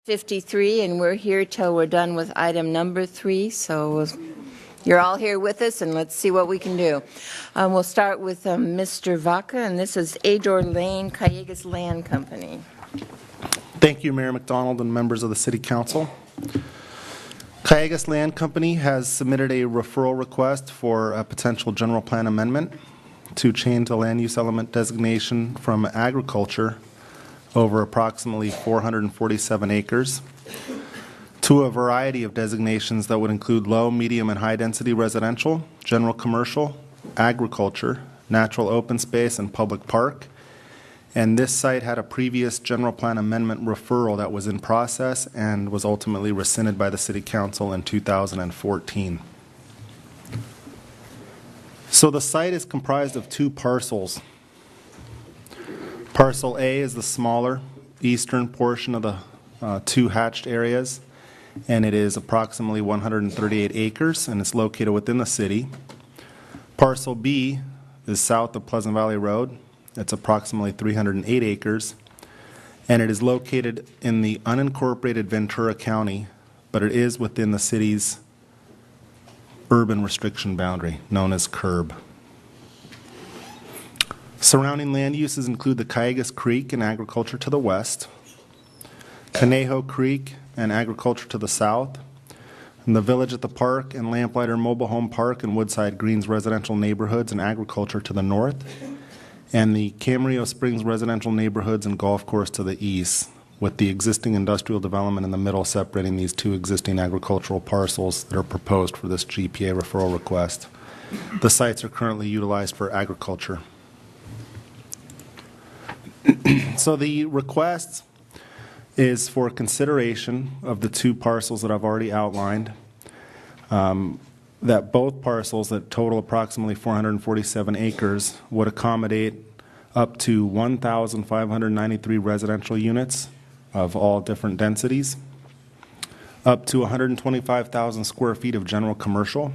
53, and we're here till we're done with item number 3. So you're all here with us, and let's see what we can do. We'll start with Mr. Vaca, and this is Adohr Lane, Callegas Land Company. Thank you, Mayor McDonald and members of the City Council. Callegas Land Company has submitted a referral request for a potential general plan amendment to change the land use element designation from agriculture over approximately 447 acres to a variety of designations that would include low, medium, and high-density residential, general commercial, agriculture, natural open space, and public park. And this site had a previous general plan amendment referral that was in process and was ultimately rescinded by the City Council in 2014. So the site is comprised of 2 parcels. Parcel A is the smaller eastern portion of the 2 hatched areas, and it is approximately 138 acres, and it's located within the city. Parcel B is south of Pleasant Valley Road. It's approximately 308 acres, and it is located in the unincorporated Ventura County, but it is within the city's urban restriction boundary, known as CURB. Surrounding land uses include the Callegas Creek and agriculture to the west, Conejo Creek and agriculture to the south, and the Village at the Park and Lamplighter Mobile Home Park and Woodside Greens residential neighborhoods and agriculture to the north, and the Camarillo Springs residential neighborhoods and golf course to the east, with the existing industrial development in the middle separating these 2 existing agricultural parcels that are proposed for this GPA referral request. The sites are currently utilized for agriculture. So the request is for consideration of the 2 parcels that I've already outlined, that both parcels that total approximately 447 acres would accommodate up to 1,593 residential units of all different densities, up to 125,000 square feet of general commercial,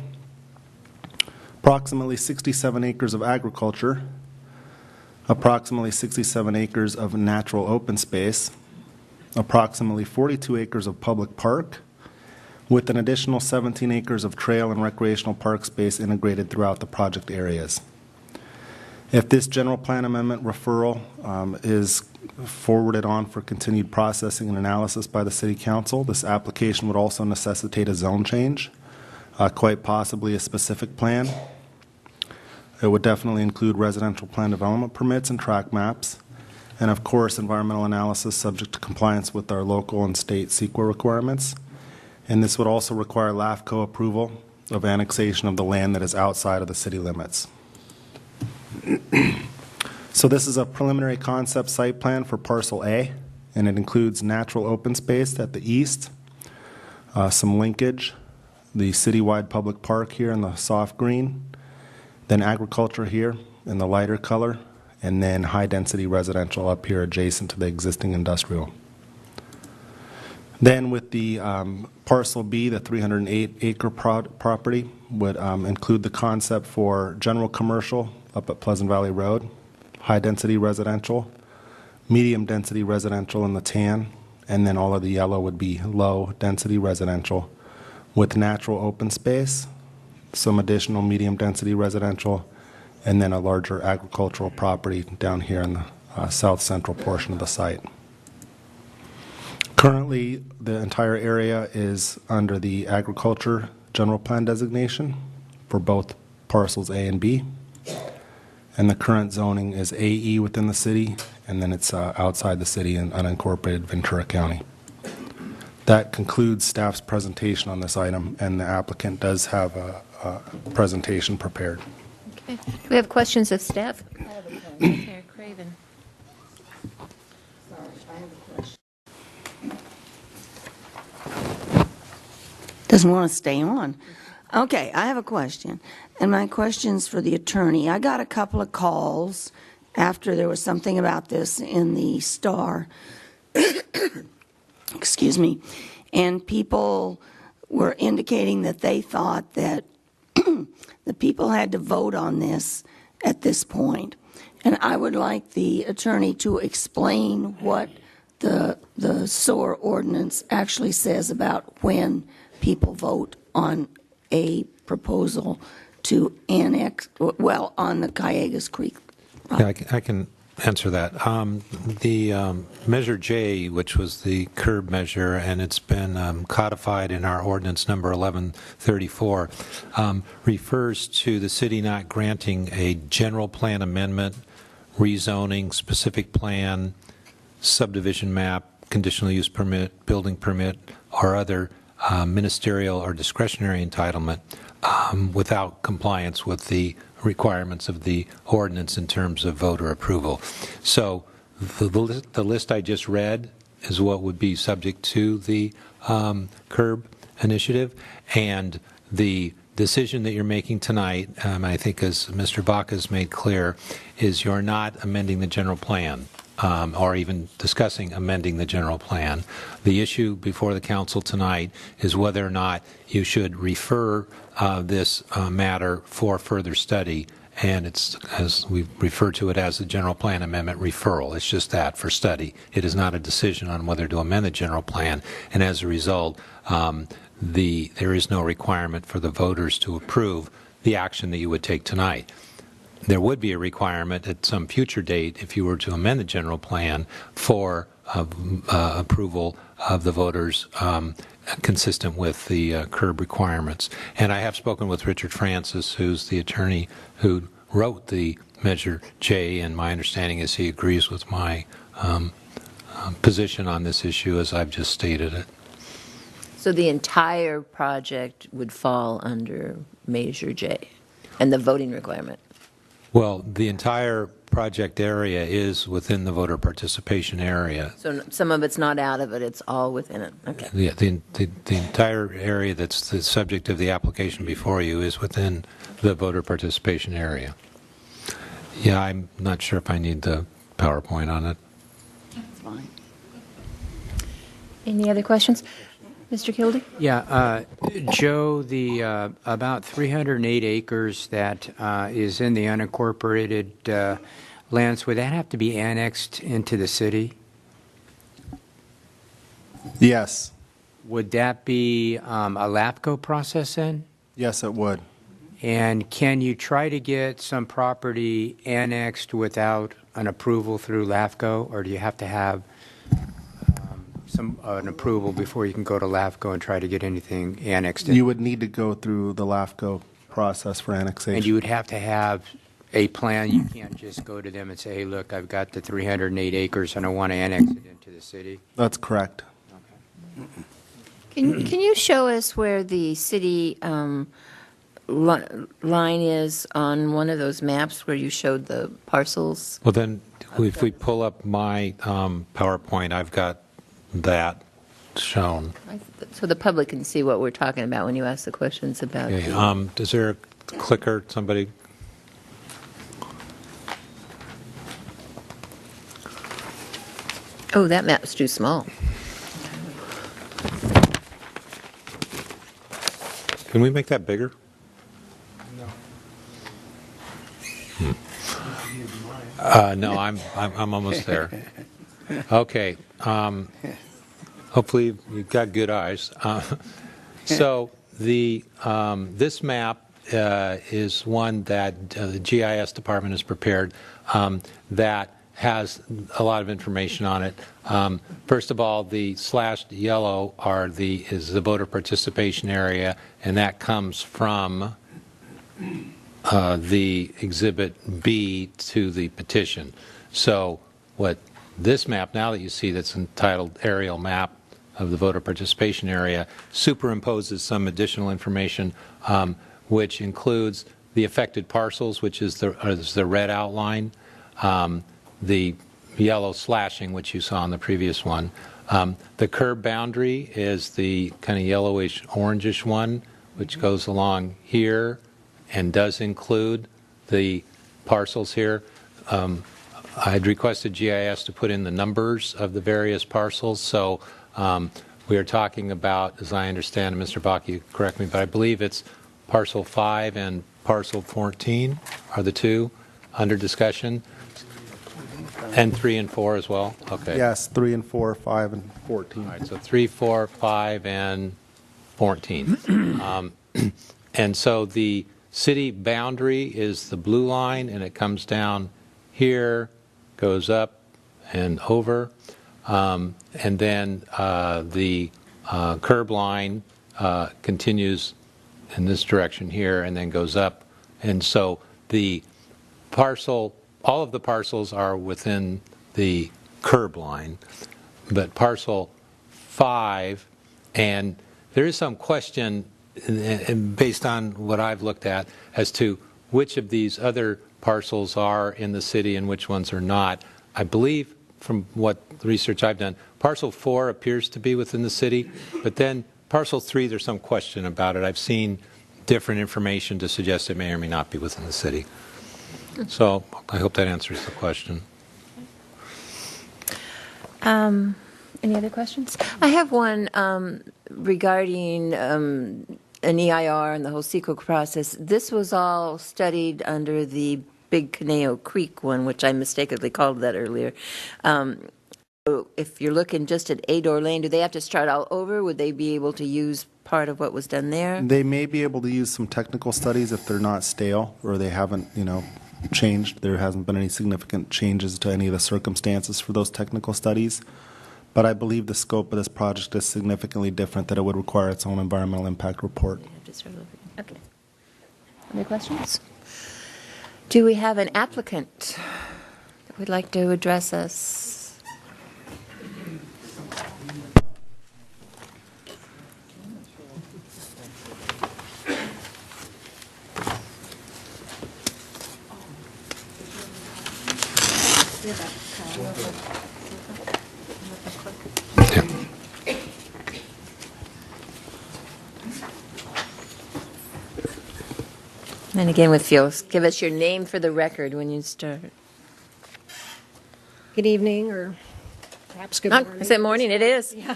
approximately 67 acres of agriculture, approximately 67 acres of natural open space, approximately 42 acres of public park, with an additional 17 acres of trail and recreational park space integrated throughout the project areas. If this general plan amendment referral is forwarded on for continued processing and analysis by the City Council, this application would also necessitate a zone change, quite possibly a specific plan. It would definitely include residential plan development permits and track maps, and of course environmental analysis subject to compliance with our local and state CEQA requirements. And this would also require LAFCO approval of annexation of the land that is outside of the city limits. So this is a preliminary concept site plan for Parcel A, and it includes natural open space at the east, some linkage, the citywide public park here in the soft green, then agriculture here in the lighter color, and then high-density residential up here adjacent to the existing industrial. Then with the Parcel B, the 308-acre property would include the concept for general commercial up at Pleasant Valley Road, high-density residential, medium-density residential in the tan, and then all of the yellow would be low-density residential with natural open space, some additional medium-density residential, and then a larger agricultural property down here in the south central portion of the site. Currently, the entire area is under the agriculture general plan designation for both parcels A and B, and the current zoning is AE within the city, and then it's outside the city in unincorporated Ventura County. That concludes staff's presentation on this item, and the applicant does have a presentation prepared. Okay. Do we have questions of staff? I have a question. Mayor Craven. Sorry, I have a question. Doesn't want to stay on. Okay, I have a question, and my question's for the attorney. I got a couple of calls after there was something about this in the Star. Excuse me. And people were indicating that they thought that the people had to vote on this at this point. And I would like the attorney to explain what the SOAR ordinance actually says about when people vote on a proposal to annex, well, on the Cayugas Creek. Yeah, I can answer that. The Measure J, which was the curb measure, and it's been codified in our ordinance number 1134, refers to the city not granting a general plan amendment, rezoning, specific plan, subdivision map, conditional use permit, building permit, or other ministerial or discretionary entitlement without compliance with the requirements of the ordinance in terms of voter approval. So the list I just read is what would be subject to the curb initiative, and the decision that you're making tonight, I think as Mr. Baca has made clear, is you're not amending the general plan. Or even discussing amending the general plan. The issue before the council tonight is whether or not you should refer this matter for further study, and it's, as we refer to it as the general plan amendment referral. It's just that, for study. It is not a decision on whether to amend the general plan, and as a result, there is no requirement for the voters to approve the action that you would take tonight. There would be a requirement at some future date, if you were to amend the general plan, for approval of the voters consistent with the curb requirements. And I have spoken with Richard Francis, who's the attorney who wrote the Measure J, and my understanding is he agrees with my position on this issue as I've just stated it. So the entire project would fall under Measure J and the voting requirement? Well, the entire project area is within the voter participation area. So some of it's not out of it, it's all within it. Okay. Yeah, the entire area that's the subject of the application before you is within the voter participation area. Yeah, I'm not sure if I need the PowerPoint on it. That's fine. Any other questions? Mr. Kildee? Yeah, Joe, the about 308 acres that is in the unincorporated lands, would that have to be annexed into the city? Yes. Would that be a LAPCO process then? Yes, it would. And can you try to get some property annexed without an approval through LAFCO, or do you have to have an approval before you can go to LAFCO and try to get anything annexed in? You would need to go through the LAFCO process for annexation. And you would have to have a plan. You can't just go to them and say, hey, look, I've got the 308 acres and I want to annex it into the city. That's correct. Can you show us where the city line is on one of those maps where you showed the parcels? Well, then, if we pull up my PowerPoint, I've got that shown. So the public can see what we're talking about when you ask the questions about Okay, the... is there a clicker, somebody? Oh, that map's too small. Can we make that bigger? No, I'm almost there. Okay. Hopefully you've got good eyes. So this map is one that the GIS department has prepared that has a lot of information on it. First of all, the slashed yellow is the voter participation area, and that comes from the Exhibit B to the petition. So what this map, now that you see that's entitled Aerial Map of the Voter Participation Area, superimposes some additional information, which includes the affected parcels, which is the red outline, the yellow slashing, which you saw on the previous one. The curb boundary is the kind of yellowish, orangish one, which goes along here and does include the parcels here. I had requested GIS to put in the numbers of the various parcels, so we are talking about, as I understand, and Mr. Bach, you correct me, but I believe it's parcel 5 and parcel 14 are the two under discussion. And 3 and 4 as well? Okay. Yes, 3 and 4, 5 and 14. All right, so 3, 4, 5, and 14. And so the city boundary is the blue line, and it comes down here, goes up and over, and then the curb line continues in this direction here and then goes up. And so the parcel, all of the parcels are within the curb line, but parcel 5, and there is some question based on what I've looked at as to which of these other parcels are in the city and which ones are not. I believe from what research I've done, parcel 4 appears to be within the city, but then parcel 3, there's some question about it. I've seen different information to suggest it may or may not be within the city. So I hope that answers the question. Any other questions? I have one regarding an EIR and the whole CEQA process. This was all studied under the Big Conejo Creek one, which I mistakenly called that earlier. So if you're looking just at Adohr Lane, do they have to start all over? Would they be able to use part of what was done there? They may be able to use some technical studies if they're not stale or they haven't, changed. There hasn't been any significant changes to any of the circumstances for those technical studies. But I believe the scope of this project is significantly different, that it would require its own environmental impact report. Okay. Any questions? Do we have an applicant that would like to address us? And again, with you, give us your name for the record when you start. Good evening, or perhaps good morning. Is it morning? It is. Yeah.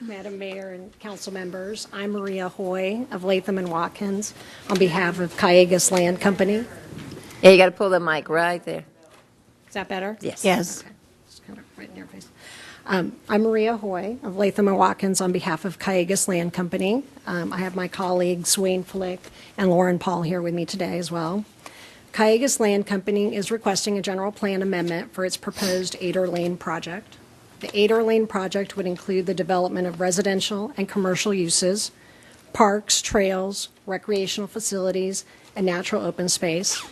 Madam Mayor and council members, I'm Maria Hoy of Latham and Watkins on behalf of Callegas Land Company. Yeah, you got to pull the mic right there. Is that better? Yes. Yes. It's kind of right in your face. I'm Maria Hoy of Latham and Watkins on behalf of Callegas Land Company. I have my colleagues Wayne Flick and Lauren Paul here with me today as well. Callegas Land Company is requesting a general plan amendment for its proposed Adohr Lane project. The Adohr Lane project would include the development of residential and commercial uses, parks, trails, recreational facilities, and natural open space,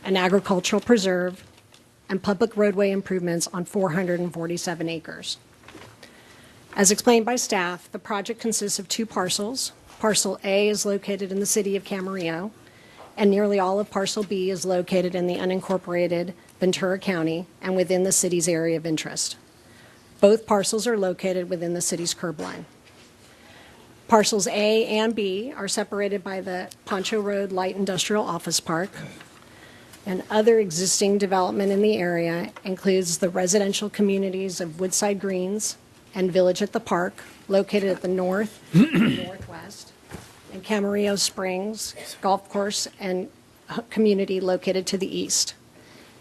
an agricultural preserve, and public roadway improvements on 447 acres. As explained by staff, the project consists of 2 parcels. Parcel A is located in the city of Camarillo, and nearly all of Parcel B is located in the unincorporated Ventura County and within the city's area of interest. Both parcels are located within the city's curb line. Parcels A and B are separated by the Poncho Road Light Industrial Office Park, and other existing development in the area includes the residential communities of Woodside Greens and Village at the Park, located at the north and northwest, and Camarillo Springs Golf Course and community located to the east.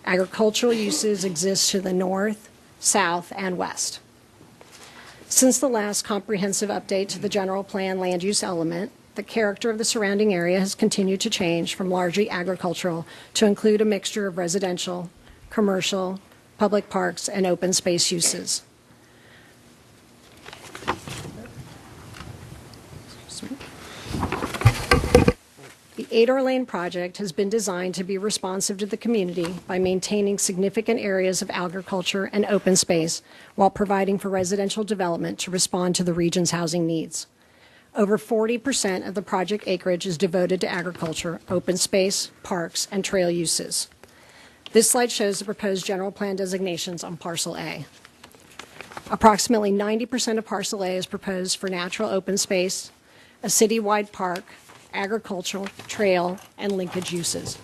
Agricultural uses exist to the north, south, and west. Since the last comprehensive update to the general plan land use element, the character of the surrounding area has continued to change from largely agricultural to include a mixture of residential, commercial, public parks, and open space uses. The Adohr Lane project has been designed to be responsive to the community by maintaining significant areas of agriculture and open space while providing for residential development to respond to the region's housing needs. Over 40% of the project acreage is devoted to agriculture, open space, parks, and trail uses. This slide shows the proposed general plan designations on Parcel A. Approximately 90% of Parcel A is proposed for natural open space, a citywide park, agricultural, trail, and linkage uses.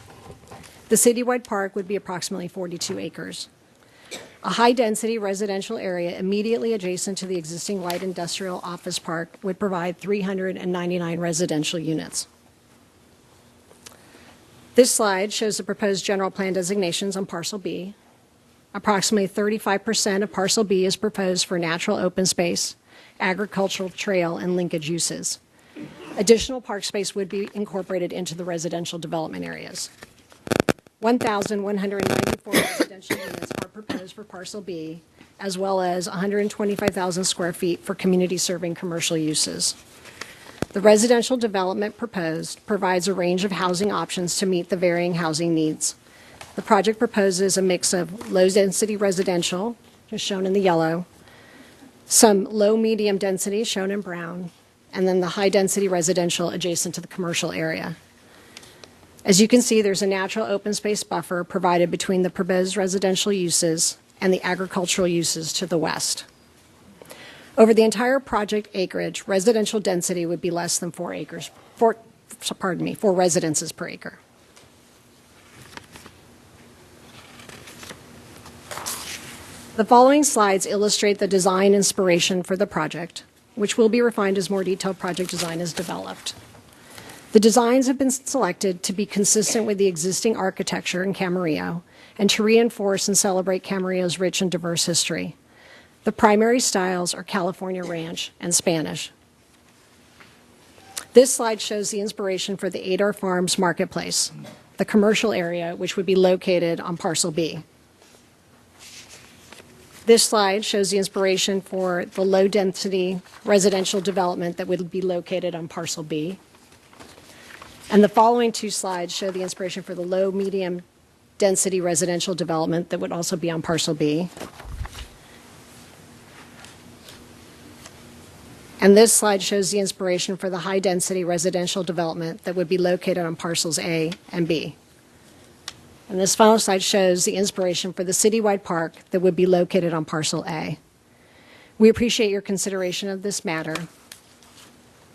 The citywide park would be approximately 42 acres. A high-density residential area immediately adjacent to the existing light industrial office park would provide 399 residential units. This slide shows the proposed general plan designations on Parcel B. Approximately 35% of parcel B is proposed for natural open space, agricultural trail, and linkage uses. Additional park space would be incorporated into the residential development areas. 1,194 residential units are proposed for parcel B, as well as 125,000 square feet for community-serving commercial uses. The residential development proposed provides a range of housing options to meet the varying housing needs. The project proposes a mix of low-density residential, as shown in the yellow, some low-medium density, shown in brown, and then the high-density residential adjacent to the commercial area. As you can see, there's a natural open space buffer provided between the proposed residential uses and the agricultural uses to the west. Over the entire project acreage, residential density would be less than 4 residences per acre. The following slides illustrate the design inspiration for the project, which will be refined as more detailed project design is developed. The designs have been selected to be consistent with the existing architecture in Camarillo and to reinforce and celebrate Camarillo's rich and diverse history. The primary styles are California Ranch and Spanish. This slide shows the inspiration for the Adohr Farms Marketplace, the commercial area which would be located on parcel B. This slide shows the inspiration for the low-density residential development that would be located on parcel B. And the following two slides show the inspiration for the low-medium density residential development that would also be on parcel B. And this slide shows the inspiration for the high-density residential development that would be located on parcels A and B. And this final slide shows the inspiration for the citywide park that would be located on parcel A. We appreciate your consideration of this matter.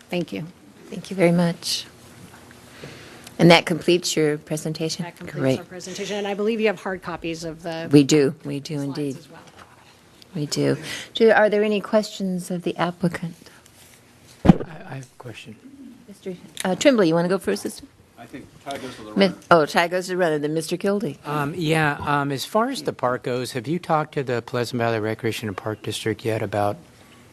Thank you. Thank you very much. And that completes your presentation? That completes Great. our presentation. And I believe you have hard copies of the We do slides indeed. as well. We do. Are there any questions of the applicant? I have a question. Mr. Trimbley, you want to go first, sister? I think Ty goes to the runner. Ty goes to the runner, then Mr. Kildee. As far as the park goes, have you talked to the Pleasant Valley Recreation and Park District yet about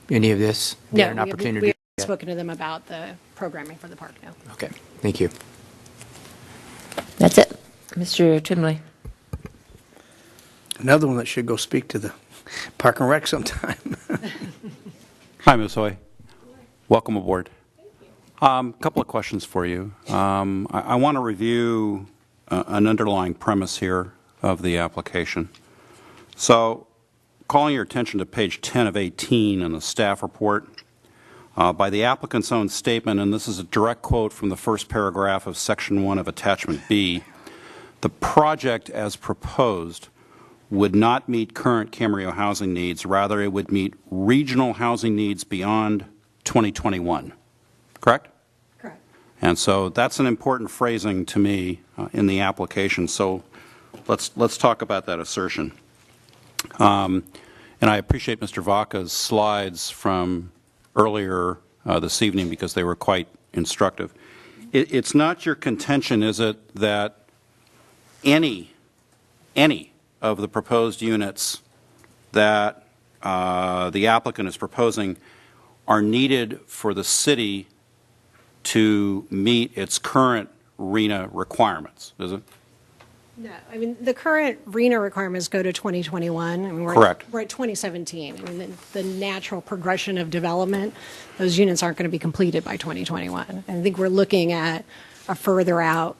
any of this? No, An we opportunity haven't yet? spoken to them about the programming for the park now. Okay, thank you. That's it. Mr. Trimbley. Another one that should go speak to the Park and Rec sometime. Hi, Ms. Hoy. Welcome aboard. Couple of questions for you. I want to review an underlying premise here of the application. So, calling your attention to page 10 of 18 in the staff report, by the applicant's own statement, and this is a direct quote from the first paragraph of section 1 of attachment B, the project as proposed would not meet current Camarillo housing needs. Rather, it would meet regional housing needs beyond 2021. Correct? Correct. And so that's an important phrasing to me in the application. So let's talk about that assertion. And I appreciate Mr. Vaca's slides from earlier this evening because they were quite instructive. It's not your contention, is it, that any of the proposed units that the applicant is proposing are needed for the city to meet its current RENA requirements, is it? No, I mean, the current RENA requirements go to 2021. I mean, Correct. We're at 2017. I mean, the natural progression of development, those units aren't going to be completed by 2021. I think we're looking at a further out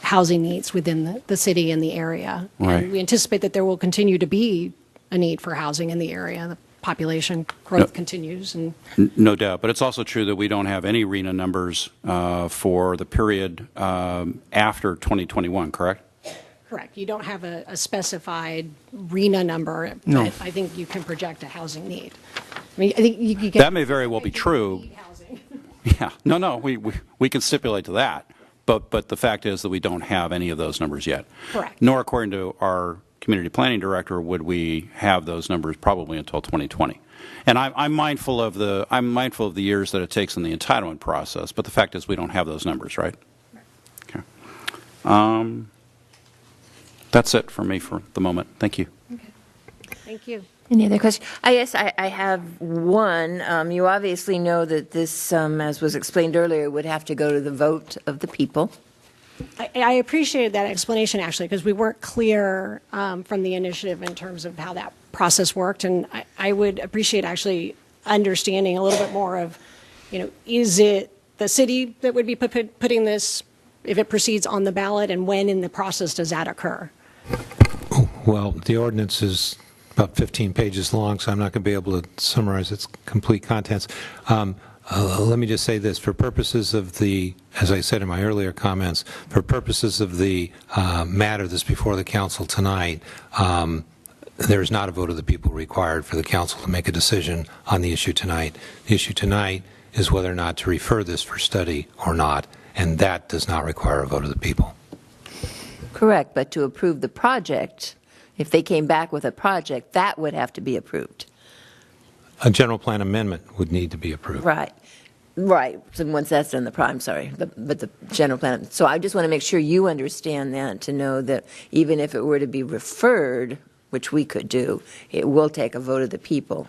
housing needs within the city and the area. Right. And we anticipate that there will continue to be a need for housing in the area. The population growth continues. And No doubt, but it's also true that we don't have any RENA numbers for the period after 2021, correct? correct. You don't have a specified RENA number, No. but I think you can project a housing need. I mean, I think you get. That may very well be true. Need housing. Yeah, no, we can stipulate to that, but the fact is that we don't have any of those numbers yet. Correct. Nor, according to our community planning director, would we have those numbers probably until 2020. And I'm mindful of the years that it takes in the entitlement process, but the fact is we don't have those numbers, right? Okay. That's it for me for the moment. Thank you. Okay. Thank you. Any other questions? I guess I have one. You obviously know that this, as was explained earlier, would have to go to the vote of the people. I appreciated that explanation, actually, because we weren't clear from the initiative in terms of how that process worked. And I would appreciate actually understanding a little bit more of, is it the city that would be putting this, if it proceeds, on the ballot, and when in the process does that occur? Well, the ordinance is about 15 pages long, so I'm not going to be able to summarize its complete contents. Let me just say this. For purposes of the, as I said in my earlier comments, for purposes of the matter that's before the council tonight, there is not a vote of the people required for the council to make a decision on the issue tonight. The issue tonight is whether or not to refer this for study or not, and that does not require a vote of the people. Correct, but to approve the project, if they came back with a project, that would have to be approved. A general plan amendment would need to be approved. Right. Right. So once that's done, I'm sorry, but the general plan. So I just want to make sure you understand that, to know that even if it were to be referred, which we could do, it will take a vote of the people.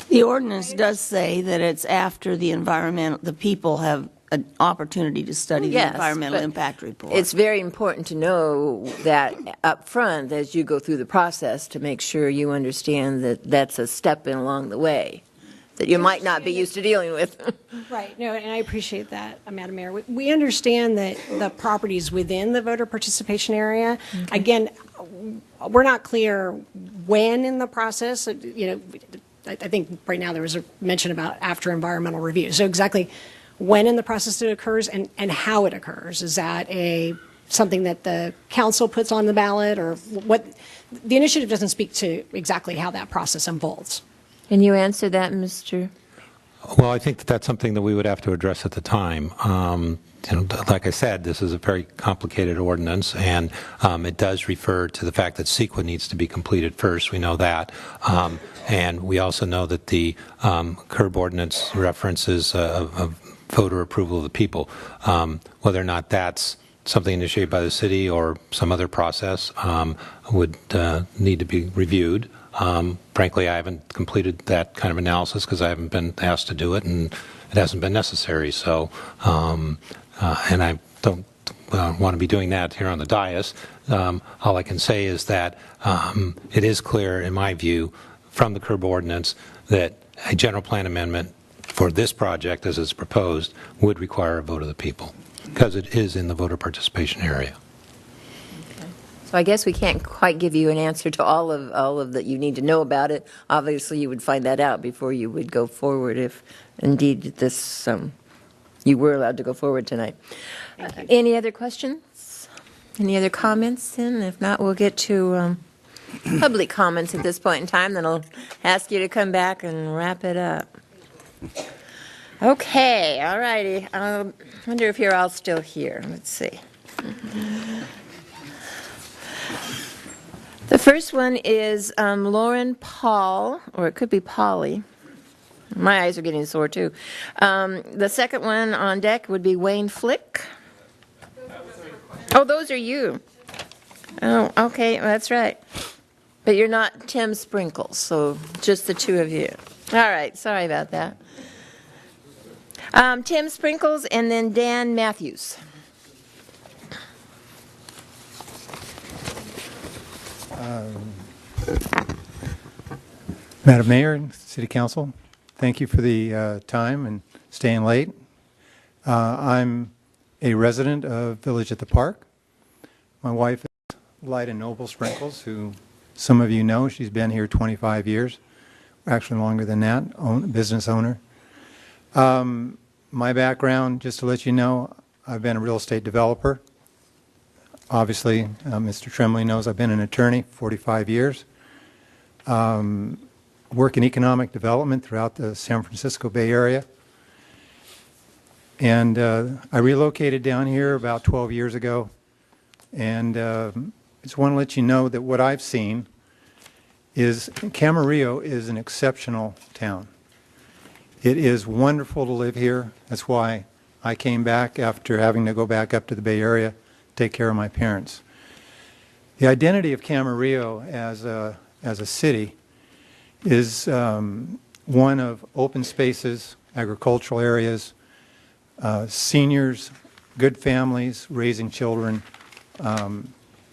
The ordinance does say that it's after the people have an opportunity to study the Yes, environmental but impact report. It's very important to know that up front as you go through the process, to make sure you understand that that's a step in along the way that you might not be used to dealing with. Right. No, and I appreciate that, Madam Mayor. We understand that the properties within the voter participation area, again, we're not clear when in the process. I think right now there was a mention about after environmental review. So exactly when in the process it occurs and how it occurs. Is that something that the council puts on the ballot, or what? The initiative doesn't speak to exactly how that process unfolds. Can you answer that, Mr.? Well, I think that's something that we would have to address at the time. Like I said, this is a very complicated ordinance, and it does refer to the fact that CEQA needs to be completed first. We know that. And we also know that the curb ordinance references a voter approval of the people. Whether or not that's something initiated by the city or some other process would need to be reviewed. Frankly, I haven't completed that kind of analysis because I haven't been asked to do it, and it hasn't been necessary. So, and I don't want to be doing that here on the dais. All I can say is that it is clear, in my view, from the curb ordinance, that a general plan amendment for this project, as it's proposed, would require a vote of the people because it is in the voter participation area. So I guess we can't quite give you an answer to all of that you need to know about it. Obviously, you would find that out before you would go forward, if indeed this you were allowed to go forward tonight. Any other questions? Any other comments? And if not, we'll get to public comments at this point in time. Then I'll ask you to come back and wrap it up. Okay, all righty. I wonder if you're all still here. Let's see. The first one is Lauren Paul, or it could be Polly. My eyes are getting sore, too. The second one on deck would be Wayne Flick. Oh, those are you. Oh, okay, that's right. But you're not Tim Sprinkles, so just the two of you. All right, sorry about that. Tim Sprinkles and then Dan Matthews. Madam Mayor and City Council, thank you for the time and staying late. I'm a resident of Village at the Park. My wife is Lyda Noble Sprinkles, who some of you know. She's been here 25 years, actually longer than that, business owner. My background, just to let you know, I've been a real estate developer. Obviously, Mr. Tremblay knows I've been an attorney for 45 years. Work in economic development throughout the San Francisco Bay Area. And I relocated down here about 12 years ago. And just want to let you know that what I've seen is Camarillo is an exceptional town. It is wonderful to live here. That's why I came back after having to go back up to the Bay Area, take care of my parents. The identity of Camarillo as as a city is one of open spaces, agricultural areas, seniors, good families, raising children.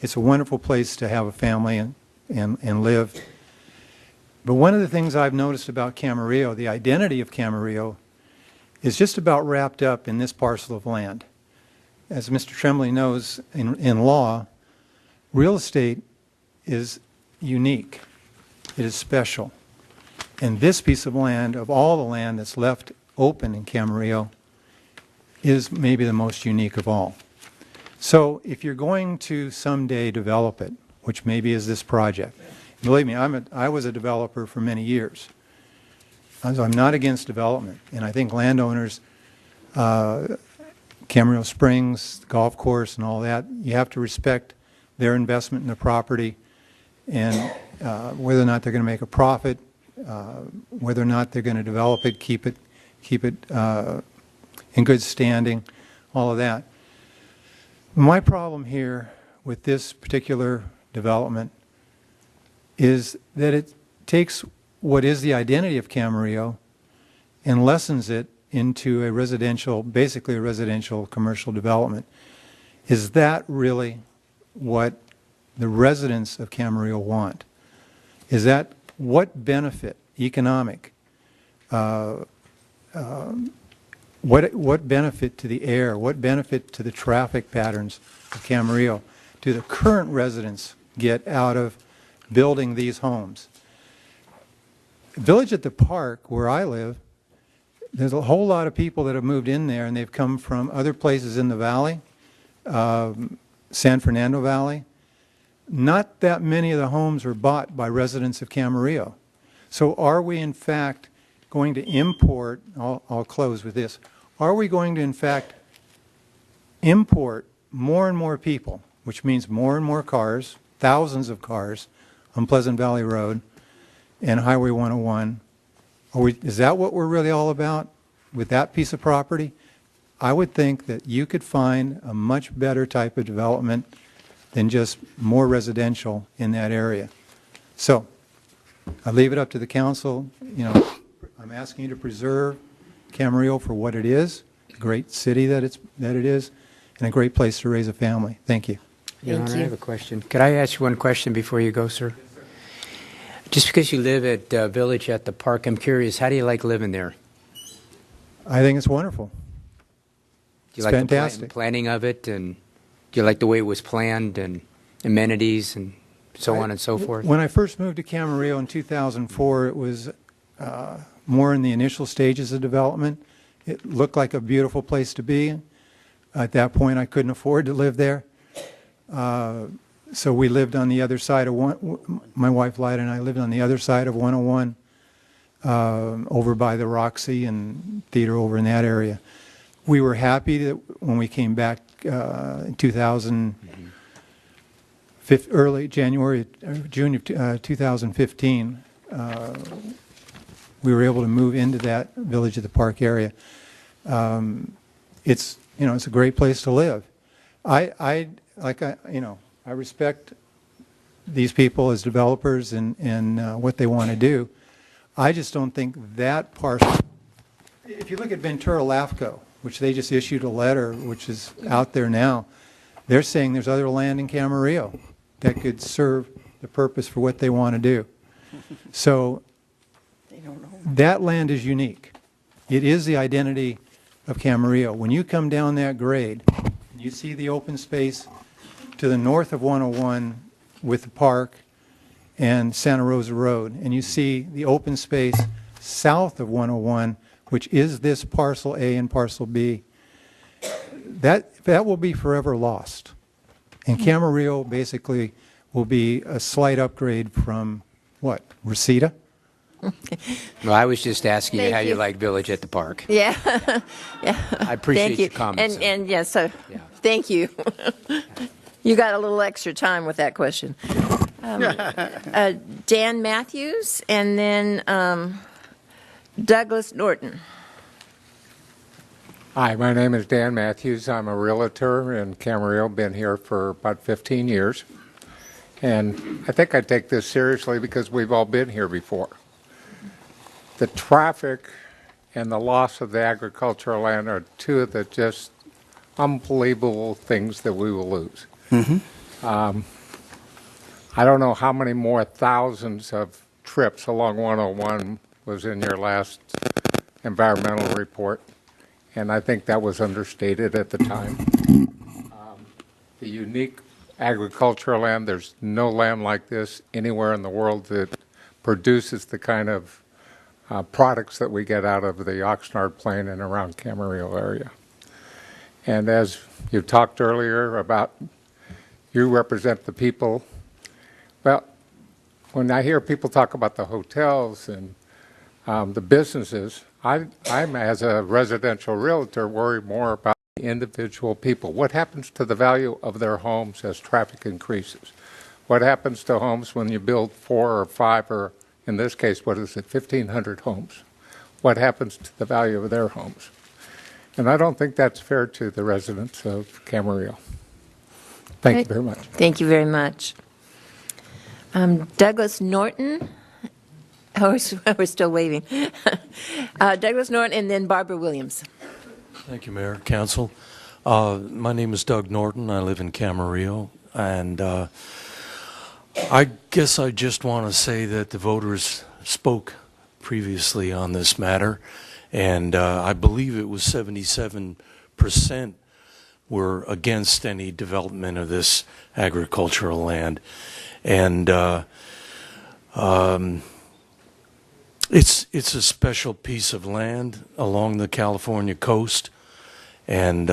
It's a wonderful place to have a family and live. But one of the things I've noticed about Camarillo, the identity of Camarillo, is just about wrapped up in this parcel of land. As Mr. Tremblay knows, in law, real estate is unique. It is special. And this piece of land, of all the land that's left open in Camarillo, is maybe the most unique of all. So if you're going to someday develop it, which maybe is this project, believe me, I was a developer for many years. So I'm not against development, and I think landowners, Camarillo Springs, the golf course and all that, you have to respect their investment in the property and whether or not they're going to make a profit, whether or not they're going to develop it, keep it in good standing, all of that. My problem here with this particular development is that it takes what is the identity of Camarillo and lessens it into a residential, basically a residential commercial development. Is that really what the residents of Camarillo want? Is that what benefit, economic, what benefit to the air, what benefit to the traffic patterns of Camarillo do the current residents get out of building these homes? Village at the Park, where I live, there's a whole lot of people that have moved in there, and they've come from other places in the valley, San Fernando Valley. Not that many of the homes were bought by residents of Camarillo. So are we, in fact, going to import, I'll close with this, are we going to, in fact, import more and more people, which means more and more cars, thousands of cars on Pleasant Valley Road and Highway 101? Is that what we're really all about with that piece of property? I would think that you could find a much better type of development than just more residential in that area. So I leave it up to the council. You know, I'm asking you to preserve Camarillo for what it is, a great city that it is, and a great place to raise a family. Thank you. Your Thank Honor, you. I have a question. Could I ask you one question before you go, sir? Just because you live at Village at the Park, I'm curious, how do you like living there? I think it's wonderful. Do you It's like fantastic. the planning of it, and do you like the way it was planned, and amenities, and so on and so forth? When I first moved to Camarillo in 2004, it was more in the initial stages of development. It looked like a beautiful place to be. At that point, I couldn't afford to live there. So we lived on the other side of my wife Lyda and I lived on the other side of 101, over by the Roxy and theater over in that area. We were happy that when we came back in 2000, early January, June of 2015, we were able to move into that Village at the Park area. It's a great place to live. I respect these people as developers and what they want to do. I just don't think that parcel. If you look at Ventura LAFCO, which they just issued a letter, which is out there now, they're saying there's other land in Camarillo that could serve the purpose for what they want to do. So that land is unique. It is the identity of Camarillo. When you come down that grade, you see the open space to the north of 101 with the park and Santa Rosa Road, and you see the open space south of 101, which is this parcel A and parcel B, that will be forever lost. And Camarillo basically will be a slight upgrade from, what, Reseda? Well, I was just asking you Thank how you you. like Village at the Park. Yeah. Yeah. I appreciate Thank you. your comments. And yes, so Yeah. thank you. You got a little extra time with that question. Dan Matthews and then Douglas Norton. Hi, my name is Dan Matthews. I'm a realtor in Camarillo, been here for about 15 years. and I think I take this seriously because we've all been here before. The traffic and the loss of the agricultural land are two of the just unbelievable things that we will lose. I don't know how many more thousands of trips along 101 was in your last environmental report, and I think that was understated at the time. The unique agricultural land, there's no land like this anywhere in the world that produces the kind of products that we get out of the Oxnard Plain and around Camarillo area. And as you talked earlier about you represent the people, well, when I hear people talk about the hotels and the businesses, I'm, as a residential realtor, worry more about the individual people. What happens to the value of their homes as traffic increases? What happens to homes when you build 4 or 5 or, in this case, what is it, 1,500 homes? What happens to the value of their homes? And I don't think that's fair to the residents of Camarillo. Thank you very much. Thank you very much. Douglas Norton. Oh, we're still waiting. Douglas Norton and then Barbara Williams. Thank you, Mayor, Council. My name is Doug Norton. I live in Camarillo, and I guess I just want to say that the voters spoke previously on this matter, and I believe it was 77% were against any development of this agricultural land. And it's a special piece of land along the California coast, and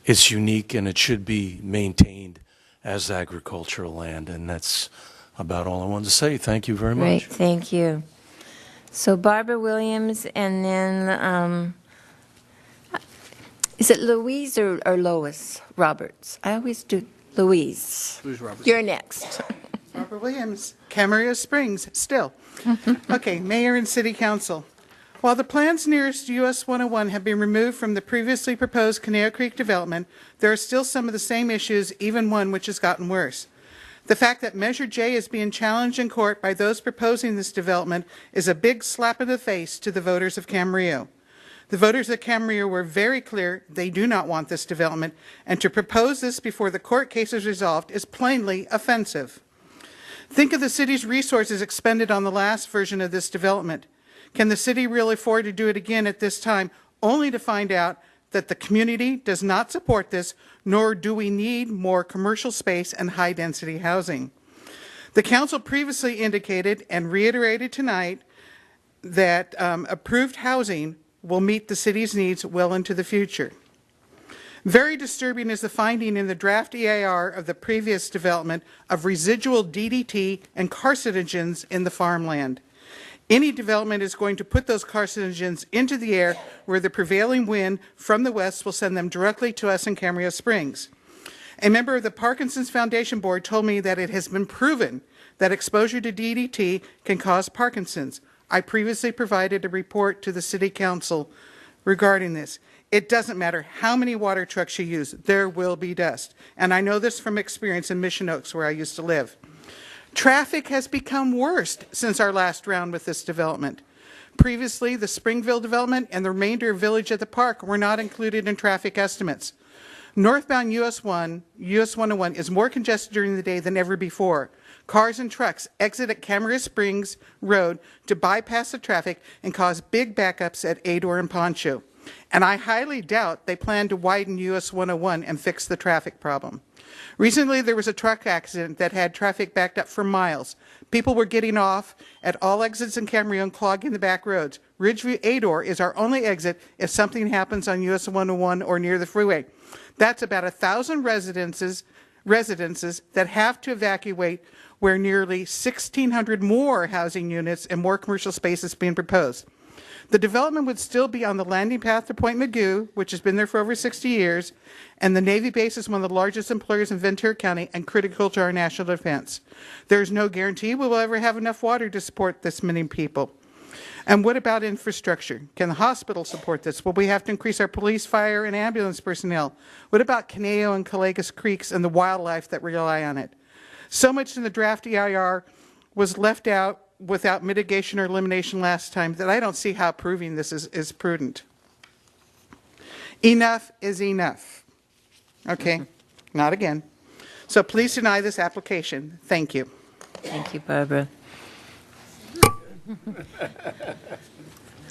it's unique, and it should be maintained as agricultural land. And that's about all I wanted to say. Thank you very much. Great, thank you. So Barbara Williams, and then is it Louise or Lois Roberts? I always do Louise. Louise Roberts. You're next. Barbara Williams, Camarillo Springs, still. Okay, Mayor and City Council. While the plans nearest US 101 have been removed from the previously proposed Conejo Creek development, there are still some of the same issues, even one which has gotten worse. The fact that Measure J is being challenged in court by those proposing this development is a big slap in the face to the voters of Camarillo. The voters of Camarillo were very clear they do not want this development, and to propose this before the court case is resolved is plainly offensive. Think of the city's resources expended on the last version of this development. Can the city really afford to do it again at this time, only to find out that the community does not support this, nor do we need more commercial space and high-density housing? The council previously indicated and reiterated tonight that approved housing will meet the city's needs well into the future. Very disturbing is the finding in the draft EIR of the previous development of residual DDT and carcinogens in the farmland. Any development is going to put those carcinogens into the air where the prevailing wind from the west will send them directly to us in Camarillo Springs. A member of the Parkinson's Foundation Board told me that it has been proven that exposure to DDT can cause Parkinson's. I previously provided a report to the City Council regarding this. It doesn't matter how many water trucks you use, there will be dust. And I know this from experience in Mission Oaks, where I used to live. Traffic has become worse since our last round with this development. Previously, the Springville development and the remainder of Village at the Park were not included in traffic estimates. Northbound US 101 is more congested during the day than ever before. Cars and trucks exit at Camarillo Springs Road to bypass the traffic and cause big backups at Adohr and Poncho. And I highly doubt they plan to widen US 101 and fix the traffic problem. Recently, there was a truck accident that had traffic backed up for miles. People were getting off at all exits in Camarillo and clogging the back roads. Ridgeview Adohr is our only exit if something happens on US 101 or near the freeway. That's about 1,000 residences that have to evacuate, where nearly 1,600 more housing units and more commercial spaces being proposed. The development would still be on the landing path to Point Mugu, which has been there for over 60 years, and the Navy base is one of the largest employers in Ventura County and critical to our national defense. There is no guarantee we will ever have enough water to support this many people. And what about infrastructure? Can the hospital support this? Will we have to increase our police, fire, and ambulance personnel? What about Conejo and Calegas Creeks and the wildlife that rely on it? So much in the draft EIR was left out without mitigation or elimination last time that I don't see how approving this is prudent. Enough is enough. Okay, not again. So please deny this application. Thank you. Thank you, Barbara.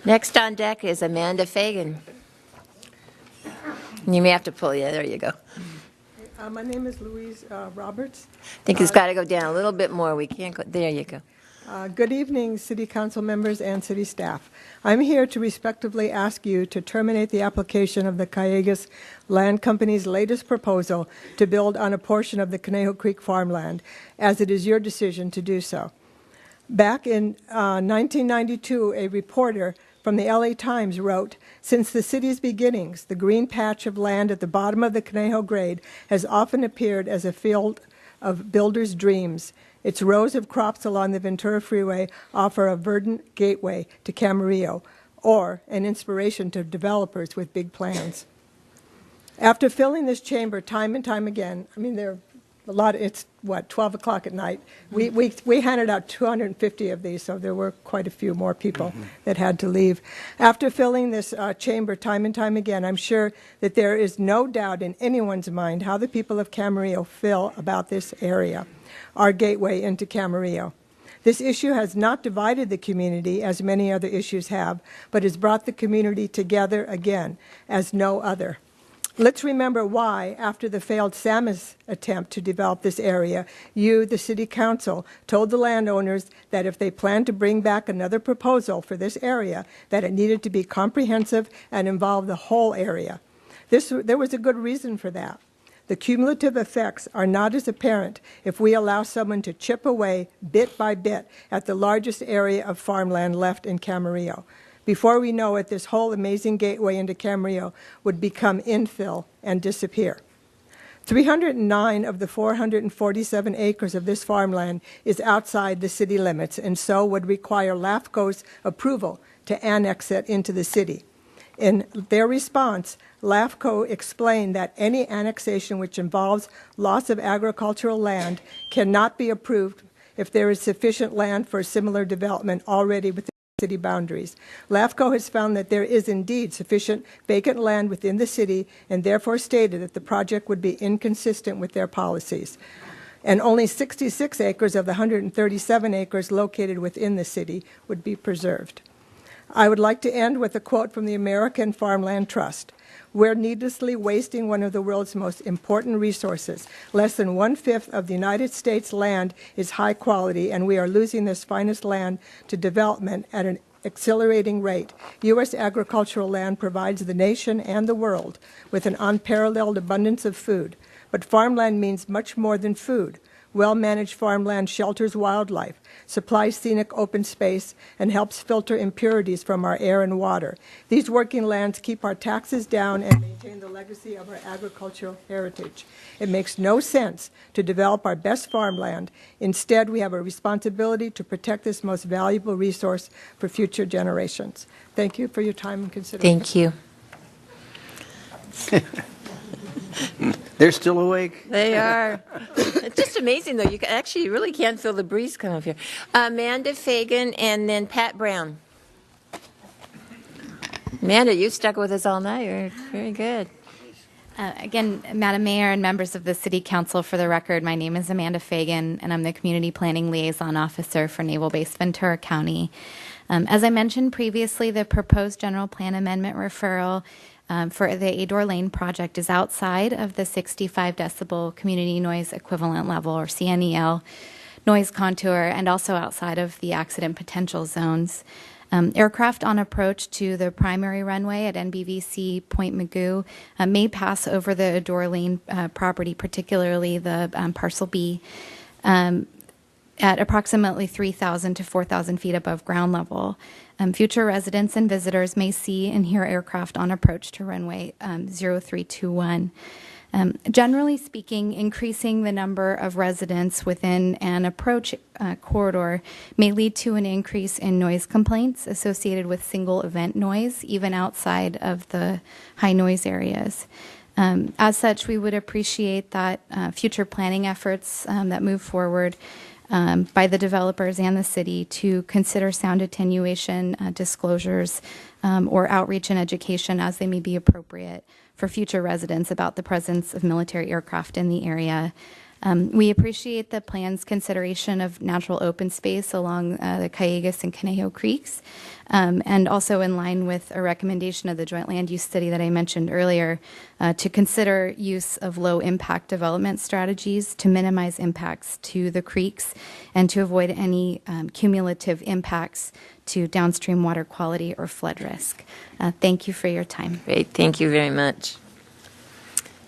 Next on deck is Amanda Fagan. You may have to pull, yeah, there you go. My name is Louise Roberts. I think it's got to go down a little bit more. We can't go, there you go. Good evening, City Council members and City staff. I'm here to respectively ask you to terminate the application of the Callegas Land Company's latest proposal to build on a portion of the Conejo Creek farmland, as it is your decision to do so. Back in 1992, a reporter from the LA Times wrote, "Since the city's beginnings, the green patch of land at the bottom of the Conejo grade has often appeared as a field of builders' dreams. Its rows of crops along the Ventura Freeway offer a verdant gateway to Camarillo, or an inspiration to developers with big plans." After filling this chamber time and time again, I mean, there are a lot, it's what, 12 o'clock at night. We handed out 250 of these, so there were quite a few more people that had to leave. After filling this chamber time and time again, I'm sure that there is no doubt in anyone's mind how the people of Camarillo feel about this area, our gateway into Camarillo. This issue has not divided the community as many other issues have, but has brought the community together again as no other. Let's remember why, after the failed Samus attempt to develop this area, you, the City Council, told the landowners that if they planned to bring back another proposal for this area, that it needed to be comprehensive and involve the whole area. There was a good reason for that. The cumulative effects are not as apparent if we allow someone to chip away bit by bit at the largest area of farmland left in Camarillo. Before we know it, this whole amazing gateway into Camarillo would become infill and disappear. 309 of the 447 acres of this farmland is outside the city limits, and so would require LAFCO's approval to annex it into the city. In their response, LAFCO explained that any annexation which involves loss of agricultural land cannot be approved if there is sufficient land for similar development already within city boundaries. LAFCO has found that there is indeed sufficient vacant land within the city, and therefore stated that the project would be inconsistent with their policies. And only 66 acres of the 137 acres located within the city would be preserved. I would like to end with a quote from the American Farmland Trust. "We're needlessly wasting one of the world's most important resources. Less than 1/5 of the United States land is high quality, and we are losing this finest land to development at an accelerating rate. U.S. agricultural land provides the nation and the world with an unparalleled abundance of food. But farmland means much more than food. Well-managed farmland shelters wildlife, supplies scenic open space, and helps filter impurities from our air and water. These working lands keep our taxes down and maintain the legacy of our agricultural heritage. It makes no sense to develop our best farmland. Instead, we have a responsibility to protect this most valuable resource for future generations." Thank you for your time and consideration. Thank you. They're still awake? They are. It's just amazing, though. You really can't feel the breeze come up here. Amanda Fagan and then Pat Brown. Amanda, you stuck with us all night. You're very good. Again, Madam Mayor and members of the City Council, for the record, my name is Amanda Fagan, and I'm the Community Planning Liaison Officer for Naval Base Ventura County. As I mentioned previously, the proposed general plan amendment referral for the Adohr Lane project is outside of the 65 decibel community noise equivalent level, or CNEL, noise contour, and also outside of the accident potential zones. Aircraft on approach to the primary runway at NBVC Point Magoo may pass over the Adohr Lane property, particularly the Parcel B, at approximately 3,000 to 4,000 feet above ground level. Future residents and visitors may see and hear aircraft on approach to runway 0321. Generally speaking, increasing the number of residents within an approach corridor may lead to an increase in noise complaints associated with single event noise, even outside of the high noise areas. As such, we would appreciate that future planning efforts that move forward by the developers and the city to consider sound attenuation disclosures or outreach and education as they may be appropriate for future residents about the presence of military aircraft in the area. We appreciate the plan's consideration of natural open space along the Callegas and Conejo Creeks, and also in line with a recommendation of the joint land use study that I mentioned earlier, to consider use of low-impact development strategies to minimize impacts to the creeks and to avoid any cumulative impacts to downstream water quality or flood risk. Thank you for your time. Great, thank you very much.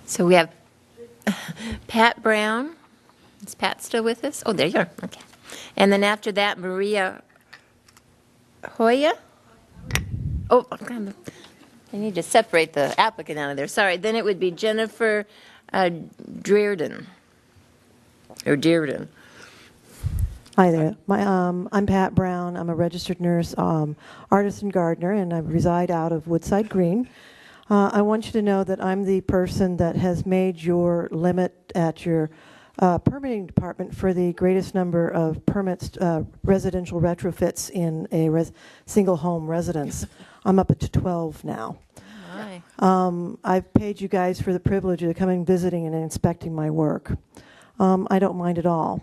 So we have Pat Brown. Is Pat still with us? Oh, there you are. Okay. And then after that, Maria Hoya. Oh, I need to separate the applicant out of there. Sorry. Then it would be Jennifer Dearden. Or Dearden. Hi there. I'm Pat Brown. I'm a registered nurse, artist and gardener, and I reside out of Woodside Green. I want you to know that I'm the person that has made your limit at your permitting department for the greatest number of permits, residential retrofits in a single home residence. I'm up to 12 now. I've paid you guys for the privilege of coming, visiting, and inspecting my work. I don't mind at all.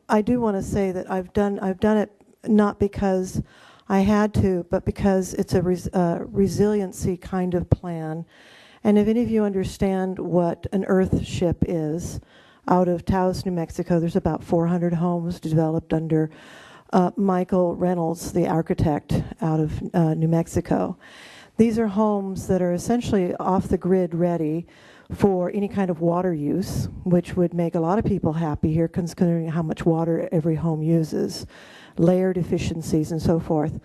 I do want to say that I've done it not because I had to, but because it's a resiliency kind of plan. And if any of you understand what an earth ship is, out of Taos, New Mexico, there's about 400 homes developed under Michael Reynolds, the architect out of New Mexico. These are homes that are essentially off the grid ready for any kind of water use, which would make a lot of people happy here, considering how much water every home uses, layered efficiencies and so forth.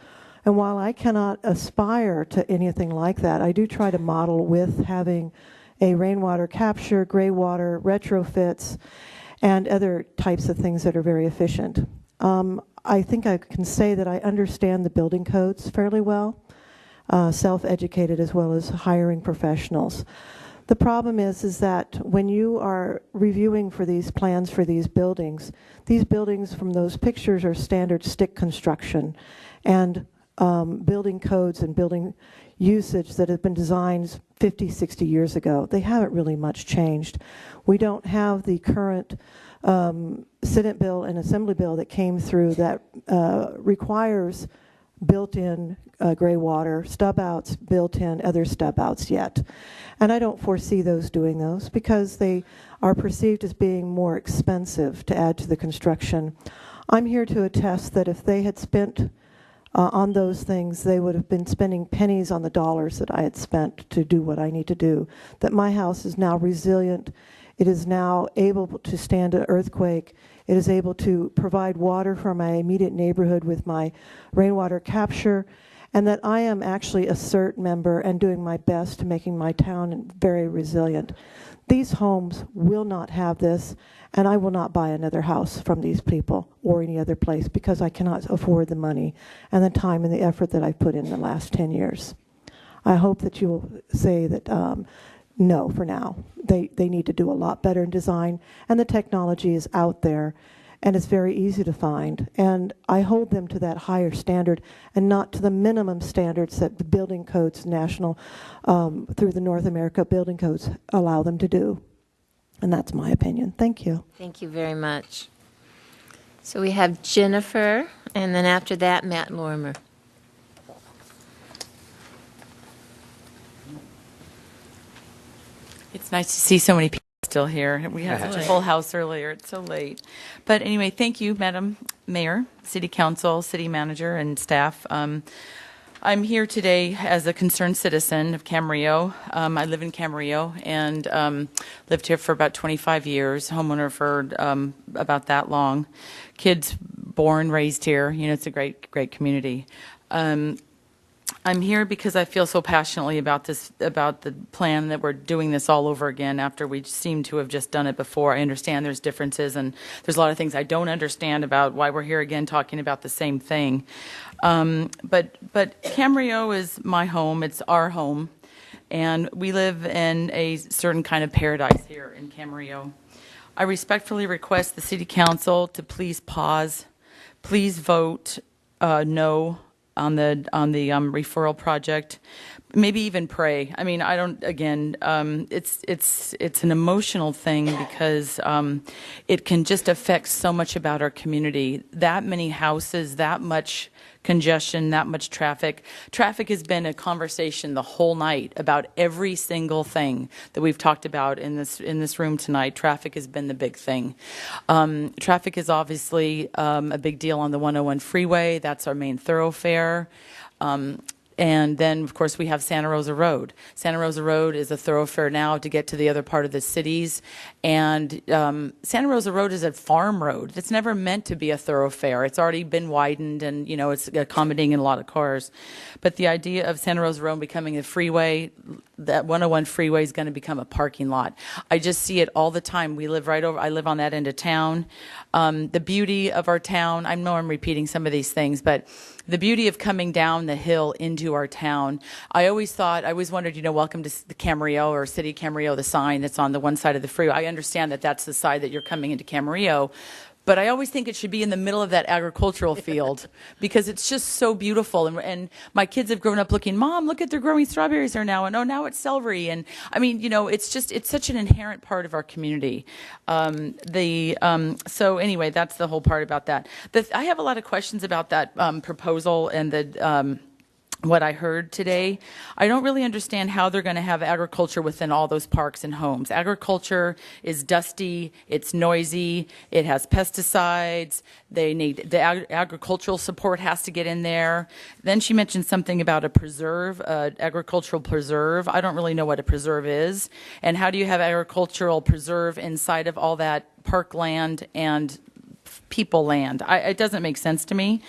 And while I cannot aspire to anything like that, I do try to model with having a rainwater capture, gray water, retrofits, and other types of things that are very efficient. I think I can say that I understand the building codes fairly well, self-educated as well as hiring professionals. The problem is that when you are reviewing for these plans for these buildings from those pictures are standard stick construction and building codes and building usage that have been designed 50, 60 years ago. They haven't really much changed. We don't have the current Senate bill and Assembly bill that came through that requires built-in gray water, stub-outs, built-in other stub-outs yet. And I don't foresee those doing those because they are perceived as being more expensive to add to the construction. I'm here to attest that if they had spent on those things, they would have been spending pennies on the dollars that I had spent to do what I need to do. That my house is now resilient. It is now able to stand an earthquake. It is able to provide water for my immediate neighborhood with my rainwater capture, and that I am actually a CERT member and doing my best to making my town very resilient. These homes will not have this, and I will not buy another house from these people or any other place because I cannot afford the money and the time and the effort that I've put in the last 10 years. I hope that you will say that no, for now. They need to do a lot better in design, and the technology is out there, and it's very easy to find. And I hold them to that higher standard and not to the minimum standards that the building codes, national, through the North America building codes, allow them to do. And that's my opinion. Thank you. Thank you very much. So we have Jennifer, and then after that, Matt Lorimer. It's nice to see so many people still here. We had such a full house earlier. It's so late. But anyway, thank you, Madam Mayor, City Council, City Manager, and staff. I'm here today as a concerned citizen of Camarillo. I live in Camarillo and lived here for about 25 years, homeowner for about that long. Kids born, raised here. You know, it's a great community. I'm here because I feel so passionately about this, about the plan that we're doing this all over again after we seem to have just done it before. I understand there's differences and there's a lot of things I don't understand about why we're here again talking about the same thing. But Camarillo is my home. It's our home. And we live in a certain kind of paradise here in Camarillo. I respectfully request the City Council to please pause. Please vote no on the referral project. Maybe even pray. I mean, I don't. Again, it's an emotional thing because it can just affect so much about our community. That many houses, that much congestion, that much traffic. Traffic has been a conversation the whole night about every single thing that we've talked about in this room tonight. Traffic has been the big thing. Traffic is obviously a big deal on the 101 freeway. That's our main thoroughfare. And then, of course, we have Santa Rosa Road. Santa Rosa Road is a thoroughfare now to get to the other part of the cities. And Santa Rosa Road is a farm road. It's never meant to be a thoroughfare. It's already been widened and, it's accommodating a lot of cars. But the idea of Santa Rosa Road becoming a freeway, that 101 freeway is going to become a parking lot. I just see it all the time. I live on that end of town. The beauty of our town, I know I'm repeating some of these things, but the beauty of coming down the hill into our town, I always wondered, welcome to the Camarillo or City Camarillo, the sign that's on the one side of the freeway. I understand that that's the side that you're coming into Camarillo. But I always think it should be in the middle of that agricultural field because it's just so beautiful. And my kids have grown up looking, Mom, look at they're growing strawberries there now. And oh, now it's celery. And I mean, it's such an inherent part of our community. So anyway, that's the whole part about that. I have a lot of questions about that proposal and what I heard today. I don't really understand how they're going to have agriculture within all those parks and homes. Agriculture is dusty, it's noisy, it has pesticides, the agricultural support has to get in there. Then she mentioned something about a preserve, agricultural preserve. I don't really know what a preserve is. And how do you have agricultural preserve inside of all that parkland and people land? It doesn't make sense to me.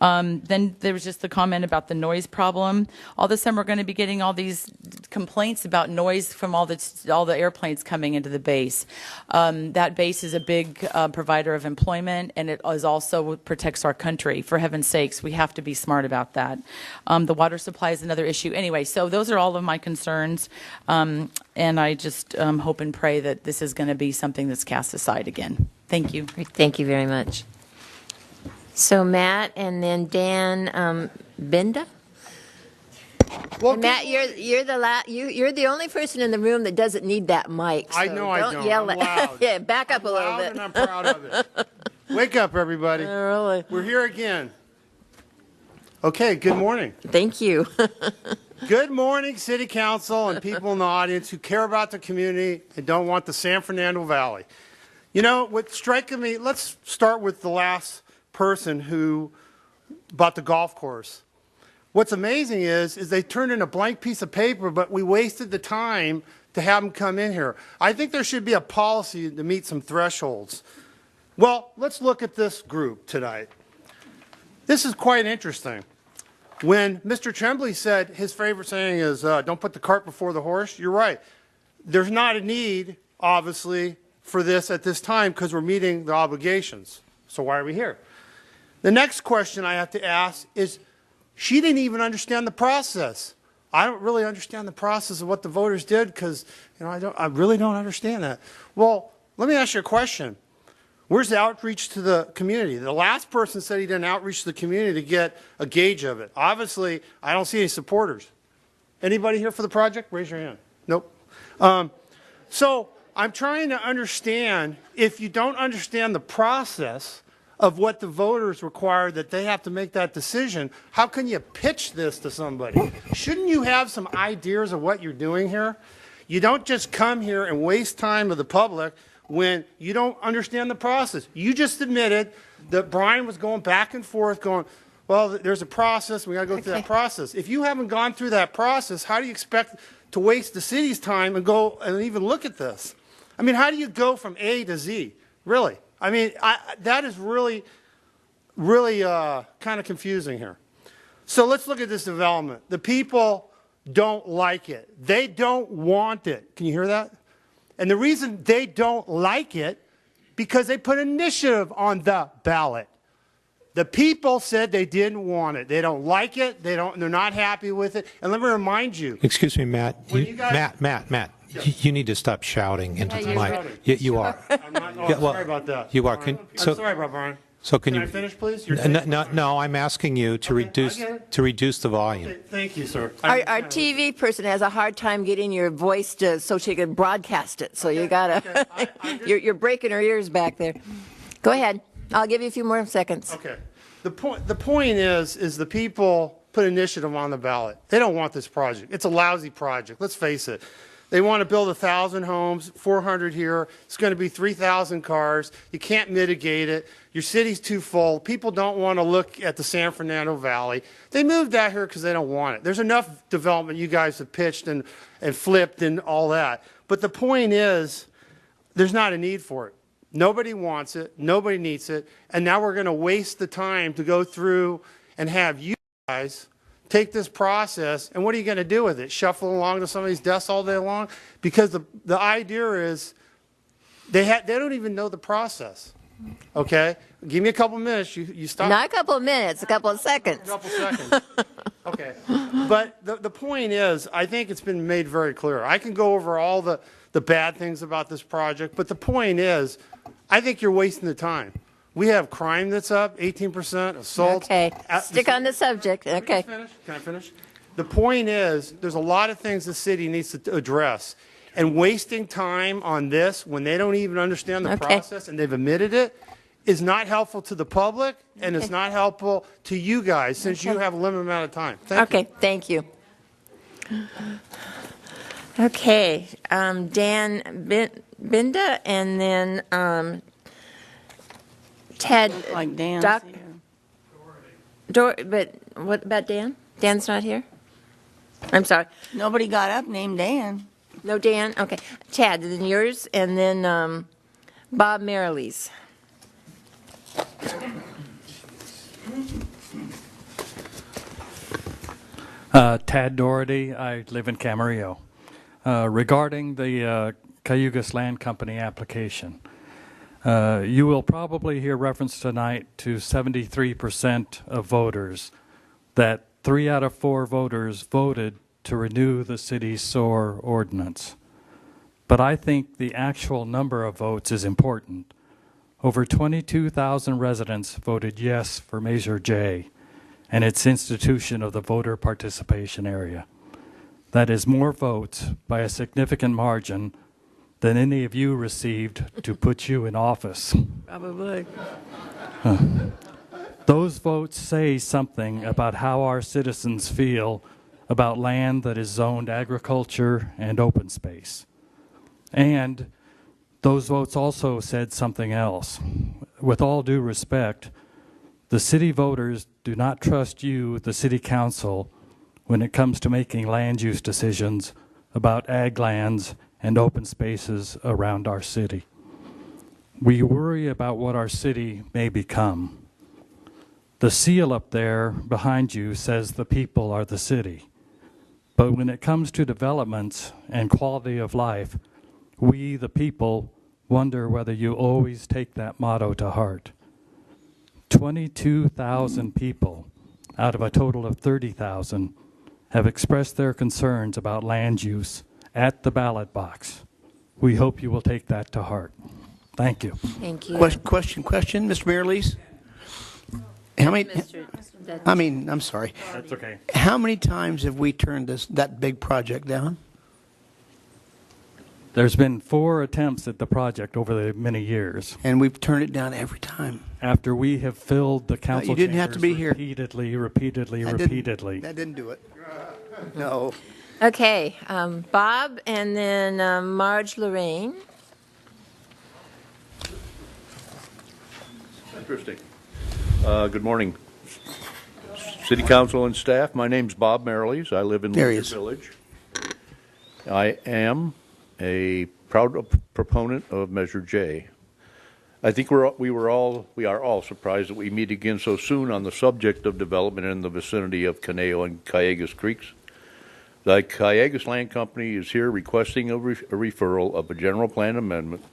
Then there was just the comment about the noise problem. All of a sudden, we're going to be getting all these complaints about noise from all the airplanes coming into the base. That base is a big provider of employment, and it is also protects our country. For heaven's sakes, we have to be smart about that. The water supply is another issue. Anyway, so those are all of my concerns, and I just hope and pray that this is going to be something that's cast aside again. Thank you. Thank you very much. So Matt and then Dan Binda. Well, Matt, you're the only person in the room that doesn't need that mic. So I know I don't. Don't yell I'm it. loud. Yeah, back up a little bit. And I'm proud of it. Wake up, everybody. Really? We're here again. Okay. Good morning. Thank you. Good morning, City Council and people in the audience who care about the community and don't want the San Fernando Valley. What's striking me, let's start with the last person who bought the golf course. What's amazing is they turned in a blank piece of paper, but we wasted the time to have them come in here. I think there should be a policy to meet some thresholds. Well, let's look at this group tonight. This is quite interesting. When Mr. Tremblay said his favorite saying is, don't put the cart before the horse, you're right. There's not a need, obviously, for this at this time because we're meeting the obligations. So why are we here? The next question I have to ask is, she didn't even understand the process. I don't really understand the process of what the voters did because, I really don't understand that. Well, let me ask you a question. Where's the outreach to the community? The last person said he didn't outreach to the community to get a gauge of it. Obviously, I don't see any supporters. Anybody here for the project? Raise your hand. Nope. So I'm trying to understand, if you don't understand the process of what the voters require, that they have to make that decision, how can you pitch this to somebody? Shouldn't you have some ideas of what you're doing here? You don't just come here and waste time with the public when you don't understand the process. You just admitted that Brian was going back and forth going, well, there's a process, we got to go through that process. If you haven't gone through that process, how do you expect to waste the city's time and go and even look at this? I mean, how do you go from A to Z? Really? I mean, that is really, really kind of confusing here. So let's look at this development. The people don't like it. They don't want it. Can you hear that? And the reason they don't like it, because they put initiative on the ballot. The people said they didn't want it. They don't like it. They're not happy with it. And let me remind you. Excuse me, Matt. When you guys- Matt. You need to stop shouting into the mic. You are. I'm not, Yeah, well, sorry about that. You are. I'm sorry about Brian. So can I you finish, please? No, I'm asking you to reduce the volume. Okay, thank you, sir. Our TV person has a hard time getting your voice so she can broadcast it. So you gotta, you're breaking her ears back there. Go ahead. I'll give you a few more seconds. Okay. The point is the people put initiative on the ballot. They don't want this project. It's a lousy project. Let's face it. They want to build 1,000 homes, 400 here. It's going to be 3,000 cars. You can't mitigate it. Your city's too full. People don't want to look at the San Fernando Valley. They moved out here because they don't want it. There's enough development you guys have pitched and flipped and all that. But the point is, there's not a need for it. Nobody wants it. Nobody needs it. And now we're going to waste the time to go through and have you guys take this process, and what are you going to do with it? Shuffle along to somebody's desk all day long? Because the idea is they don't even know the process. Okay? Give me a couple minutes. You stop. Not a couple of minutes, a couple of seconds. A couple seconds. Okay. But the point is, I think it's been made very clear. I can go over all the bad things about this project, but the point is, I think you're wasting the time. We have crime that's up, 18%, assaults. Okay, stick on the subject. Okay. Can I finish? The point is, there's a lot of things the city needs to address. And wasting time on this when they don't even understand the process and they've admitted it is not helpful to the public and it's not helpful to you guys since you have a limited amount of time. Thank you. Okay, Dan Binda and then Ted. Like Dan's here. But what about Dan? Dan's not here? I'm sorry. Nobody got up named Dan. No Dan? Okay. Chad, then yours, and then Bob Marilee's. Tad Doherty, I live in Camarillo. Regarding the Cayugas Land Company application, you will probably hear reference tonight to 73% of voters, that 3 out of 4 voters voted to renew the city's SOAR ordinance. But I think the actual number of votes is important. Over 22,000 residents voted yes for Measure J and its institution of the voter participation area. That is more votes by a significant margin than any of you received to put you in office. Probably. Those votes say something about how our citizens feel about land that is zoned agriculture and open space. And those votes also said something else. With all due respect, the city voters do not trust you, the city council, when it comes to making land use decisions about ag lands and open spaces around our city. We worry about what our city may become. The seal up there behind you says the people are the city. But when it comes to developments and quality of life, we, the people, wonder whether you always take that motto to heart. 22,000 people out of a total of 30,000 have expressed their concerns about land use at the ballot box. We hope you will take that to heart. Thank you. Thank you. Question, Mr. Marilee? I'm sorry. That's okay. How many times have we turned that big project down? There's been 4 attempts at the project over the many years. And we've turned it down every time. After we have filled the council you didn't have to be here. repeatedly. That didn't do it. No. Okay, Bob and then Marge Lorraine. Interesting. Good morning, City Council and staff. My name's Bob Marilee. I live in Leisure Village. I am a proud proponent of Measure J. I think we are all surprised that we meet again so soon on the subject of development in the vicinity of Conejo and Cayugas Creeks. The Cayugas Land Company is here requesting a referral of a general plan amendment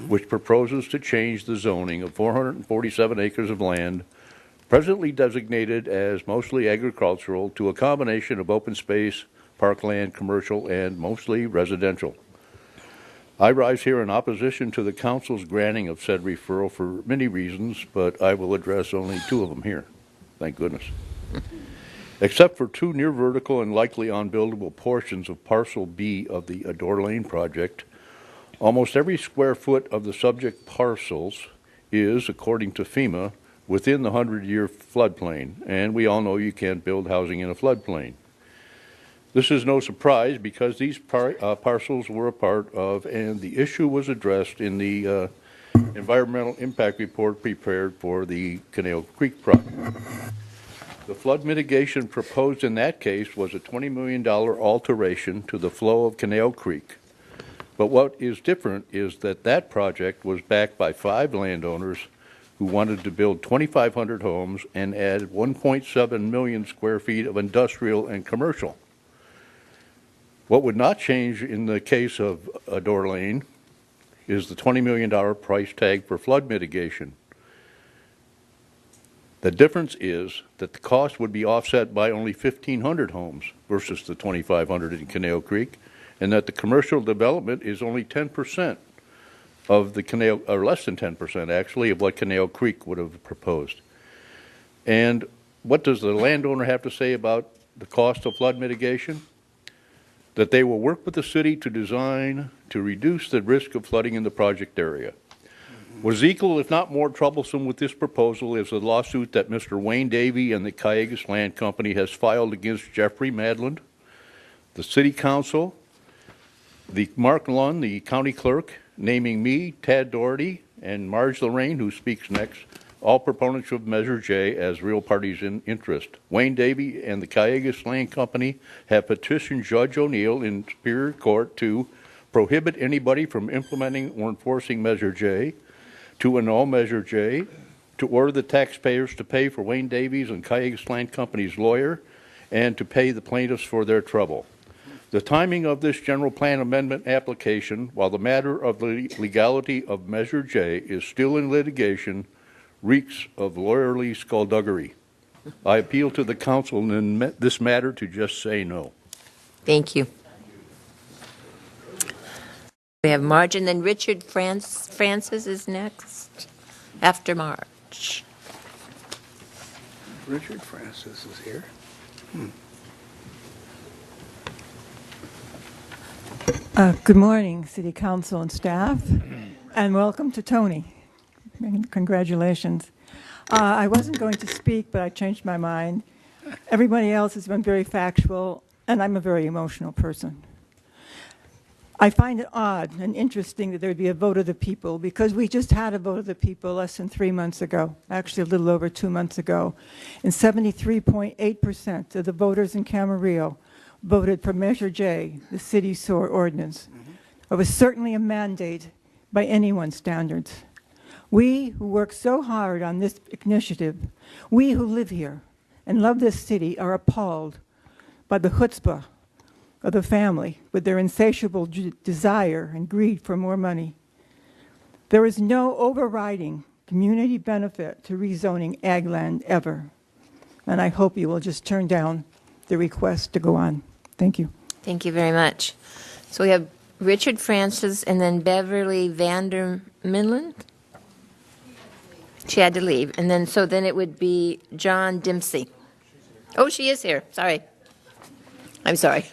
which proposes to change the zoning of 447 acres of land presently designated as mostly agricultural, to a combination of open space, parkland, commercial, and mostly residential. I rise here in opposition to the council's granting of said referral for many reasons, but I will address only two of them here. Thank goodness. Except for two near vertical and likely unbuildable portions of Parcel B of the Adohr Lane project, almost every square foot of the subject parcels is, according to FEMA, within the 100-year floodplain, and we all know you can't build housing in a floodplain. This is no surprise because these parcels were a part of, and the issue was addressed in the environmental impact report prepared for the Conejo Creek project. The flood mitigation proposed in that case was a $20 million alteration to the flow of Conejo Creek. But what is different is that that project was backed by 5 landowners who wanted to build 2,500 homes and add 1.7 million square feet of industrial and commercial. What would not change in the case of Adohr Lane is the $20 million price tag for flood mitigation. The difference is that the cost would be offset by only 1,500 homes versus the 2,500 in Conejo Creek, and that the commercial development is only 10% of the Conejo, or less than 10% actually, of what Conejo Creek would have proposed. And what does the landowner have to say about the cost of flood mitigation? That they will work with the city to design to reduce the risk of flooding in the project area. What is equal, if not more troublesome with this proposal is the lawsuit that Mr. Wayne Davey and the Callegas Land Company has filed against Jeffrey Madland, the City Council, the Mark Lund, the County Clerk, naming me, Tad Doherty, and Marge Lorraine, who speaks next, all proponents of Measure J as real parties in interest. Wayne Davey and the Callegas Land Company have petitioned Judge O'Neill in Superior Court to prohibit anybody from implementing or enforcing Measure J, to annul Measure J, to order the taxpayers to pay for Wayne Davies and Callegas Land Company's lawyer, and to pay the plaintiffs for their trouble. The timing of this general plan amendment application, while the matter of the legality of Measure J is still in litigation, reeks of lawyerly skullduggery. I appeal to the council in this matter to just say no. Thank you. We have Marge, and then Richard Francis is next, after Marge. Richard Francis is here. Good morning, City Council and staff, and welcome to Tony. Congratulations. I wasn't going to speak, but I changed my mind. Everybody else has been very factual, and I'm a very emotional person. I find it odd and interesting that there would be a vote of the people, because we just had a vote of the people less than 3 months ago, actually a little over 2 months ago, and 73.8% of the voters in Camarillo voted for Measure J, the city sewer ordinance. It was certainly a mandate by anyone's standards. We who work so hard on this initiative, we who live here and love this city, are appalled by the chutzpah of the family with their insatiable desire and greed for more money. There is no overriding community benefit to rezoning ag land ever, and I hope you will just turn down the request to go on. Thank you. Thank you very much. So we have Richard Francis and then Beverly Vandermidland. She had to leave. And then, so then it would be John Dempsey. Oh, she is here. Sorry. I'm sorry.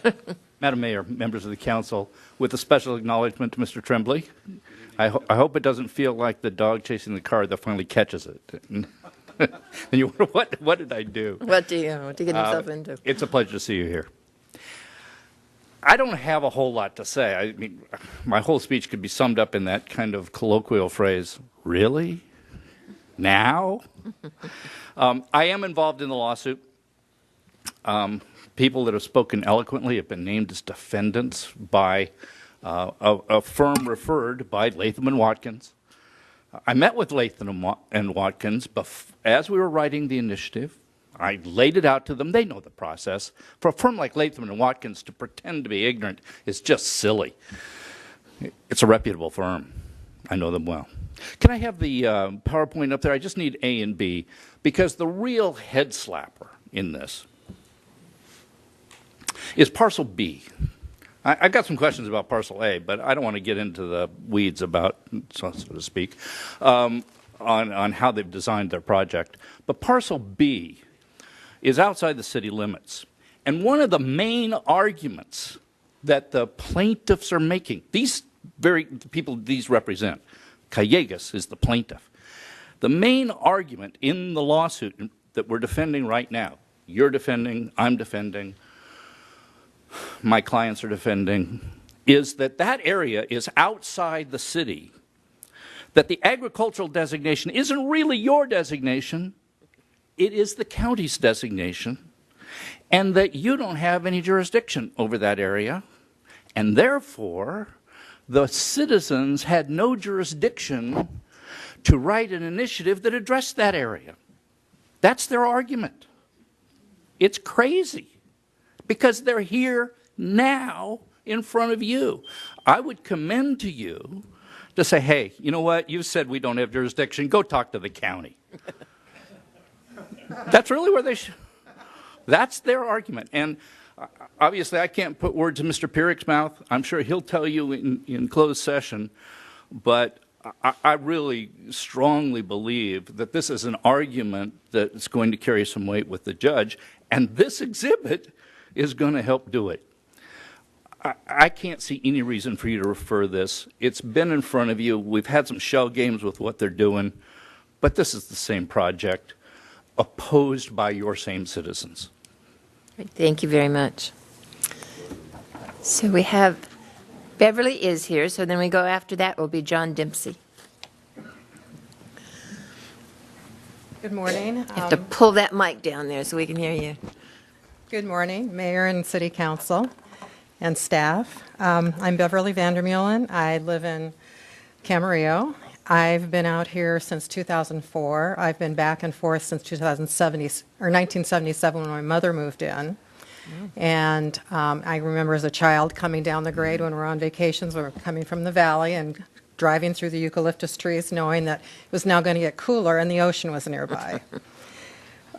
Madam Mayor, members of the council, with a special acknowledgement to Mr. Tremblay, I hope it doesn't feel like the dog chasing the car that finally catches it. And you wonder, what did I do? What do you get himself into? It's a pleasure to see you here. I don't have a whole lot to say. I mean, my whole speech could be summed up in that kind of colloquial phrase, really? Now? I am involved in the lawsuit. People that have spoken eloquently have been named as defendants by a firm referred by Latham and Watkins. I met with Latham and Watkins as we were writing the initiative. I laid it out to them. They know the process. For a firm like Latham and Watkins to pretend to be ignorant is just silly. It's a reputable firm. I know them well. Can I have the PowerPoint up there? I just need A and B, because the real head slapper in this is parcel B. I've got some questions about parcel A, but I don't want to get into the weeds about, so to speak, on how they've designed their project. But parcel B is outside the city limits. And one of the main arguments that the plaintiffs are making, the people these represent, Callegas is the plaintiff. The main argument in the lawsuit that we're defending right now, you're defending, I'm defending, my clients are defending, is that that area is outside the city, that the agricultural designation isn't really your designation, it is the county's designation, and that you don't have any jurisdiction over that area, and therefore the citizens had no jurisdiction to write an initiative that addressed that area. That's their argument. It's crazy, because they're here now in front of you. I would commend to you to say, hey, you know what, you said we don't have jurisdiction, go talk to the county. That's really where they should. That's their argument. And obviously, I can't put words in Mr. Pierrick's mouth. I'm sure he'll tell you in closed session. But I really strongly believe that this is an argument that's going to carry some weight with the judge. And this exhibit is going to help do it. I can't see any reason for you to refer this. It's been in front of you. We've had some shell games with what they're doing. But this is the same project, opposed by your same citizens. Thank you very much. So we have, Beverly is here, so then we go after that will be John Dempsey. Good morning. You have to pull that mic down there so we can hear you. Good morning, Mayor and City Council and staff. I'm Beverly Vandermeulen. I live in Camarillo. I've been out here since 2004. I've been back and forth since 1977 when my mother moved in. And I remember as a child coming down the grade when we're on vacations, when we're coming from the valley and driving through the eucalyptus trees, knowing that it was now going to get cooler and the ocean was nearby.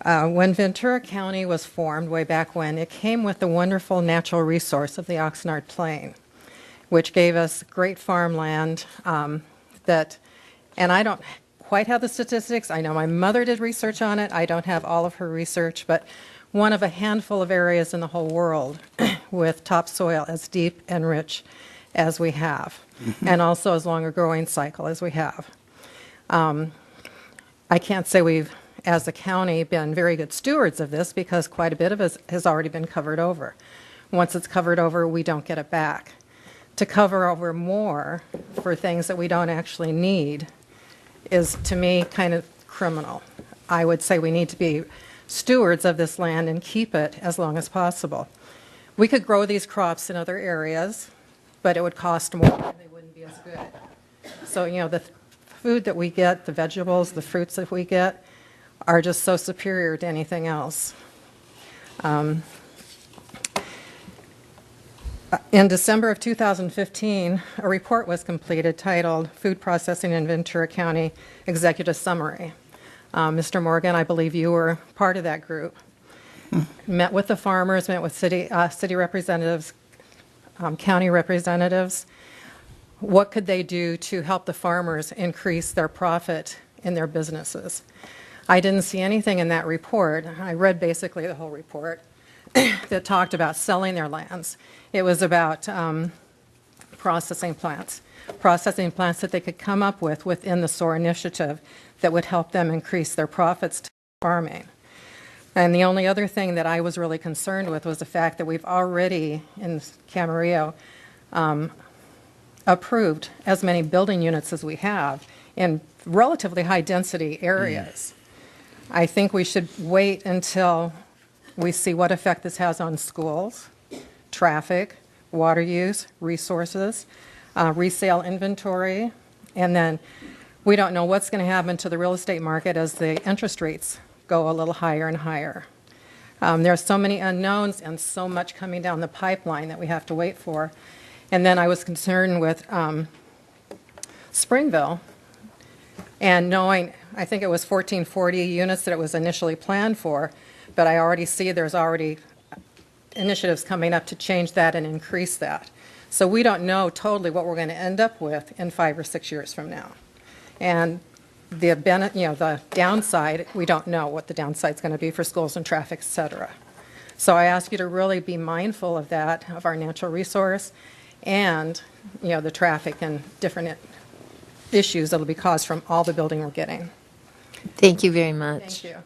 When Ventura County was formed way back when, it came with the wonderful natural resource of the Oxnard Plain, which gave us great farmland and I don't quite have the statistics. I know my mother did research on it. I don't have all of her research, but one of a handful of areas in the whole world with topsoil as deep and rich as we have, and also as long a growing cycle as we have. I can't say we've, as a county, been very good stewards of this because quite a bit of it has already been covered over. Once it's covered over, we don't get it back. To cover over more for things that we don't actually need is, to me, kind of criminal. I would say we need to be stewards of this land and keep it as long as possible. We could grow these crops in other areas, but it would cost more and they wouldn't be as good. So, you know, the food that we get, the vegetables, the fruits that we get, are just so superior to anything else. In December of 2015, a report was completed titled Food Processing in Ventura County Executive Summary. Mr. Morgan, I believe you were part of that group. Met with the farmers, met with city representatives, county representatives. What could they do to help the farmers increase their profit in their businesses? I didn't see anything in that report. I read basically the whole report that talked about selling their lands. It was about processing plants that they could come up with within the SOAR initiative that would help them increase their profits to farming. And the only other thing that I was really concerned with was the fact that we've already, in Camarillo, approved as many building units as we have in relatively high-density areas. I think we should wait until we see what effect this has on schools, traffic, water use, resources, resale inventory, and then we don't know what's going to happen to the real estate market as the interest rates go a little higher and higher. There are so many unknowns and so much coming down the pipeline that we have to wait for. And then I was concerned with Springville And knowing, I think it was 1440 units that it was initially planned for, but I already see there's already initiatives coming up to change that and increase that. So we don't know totally what we're going to end up with in 5 or 6 years from now. And the downside, we don't know what the downside is going to be for schools and traffic, et cetera. So I ask you to really be mindful of that, of our natural resource, and the traffic and different issues that will be caused from all the building we're getting. Thank you very much. Thank you.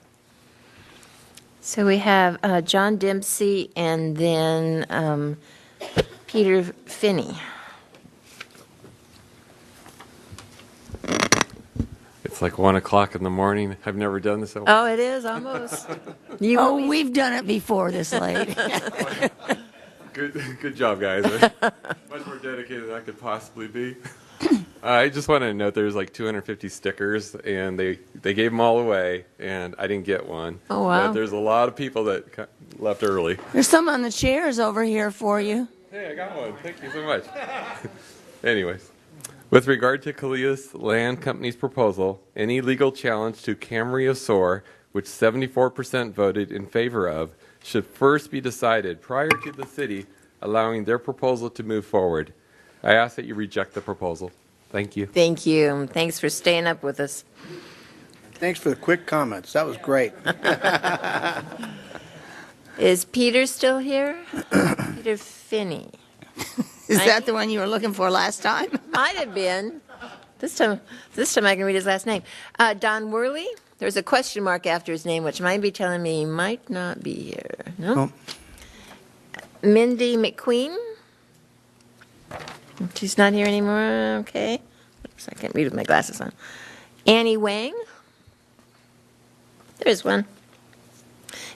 So we have John Dempsey and then Peter Finney. It's like 1 o'clock in the morning. I've never done this. Oh, it is almost. We've done it before this late. Good job, guys. Much more dedicated than I could possibly be. I just wanted to note there's like 250 stickers, and they gave them all away, and I didn't get one. Oh, wow. But there's a lot of people that left early. There's some on the chairs over here for you. Hey, I got one. Thank you so much. Anyways, with regard to Kalias Land Company's proposal, any legal challenge to Camarillo SOAR, which 74% voted in favor of, should first be decided prior to the city allowing their proposal to move forward. I ask that you reject the proposal. Thank you. Thank you. Thanks for staying up with us. Thanks for the quick comments. That was great. Is Peter still here? Peter Finney. Is that the one you were looking for last time? Might have been. This time I can read his last name. Don Worley. There's a question mark after his name, which might be telling me he might not be here. No? Mindy McQueen. She's not here anymore. Okay. Oops, I can't read with my glasses on. Annie Wang. There's one.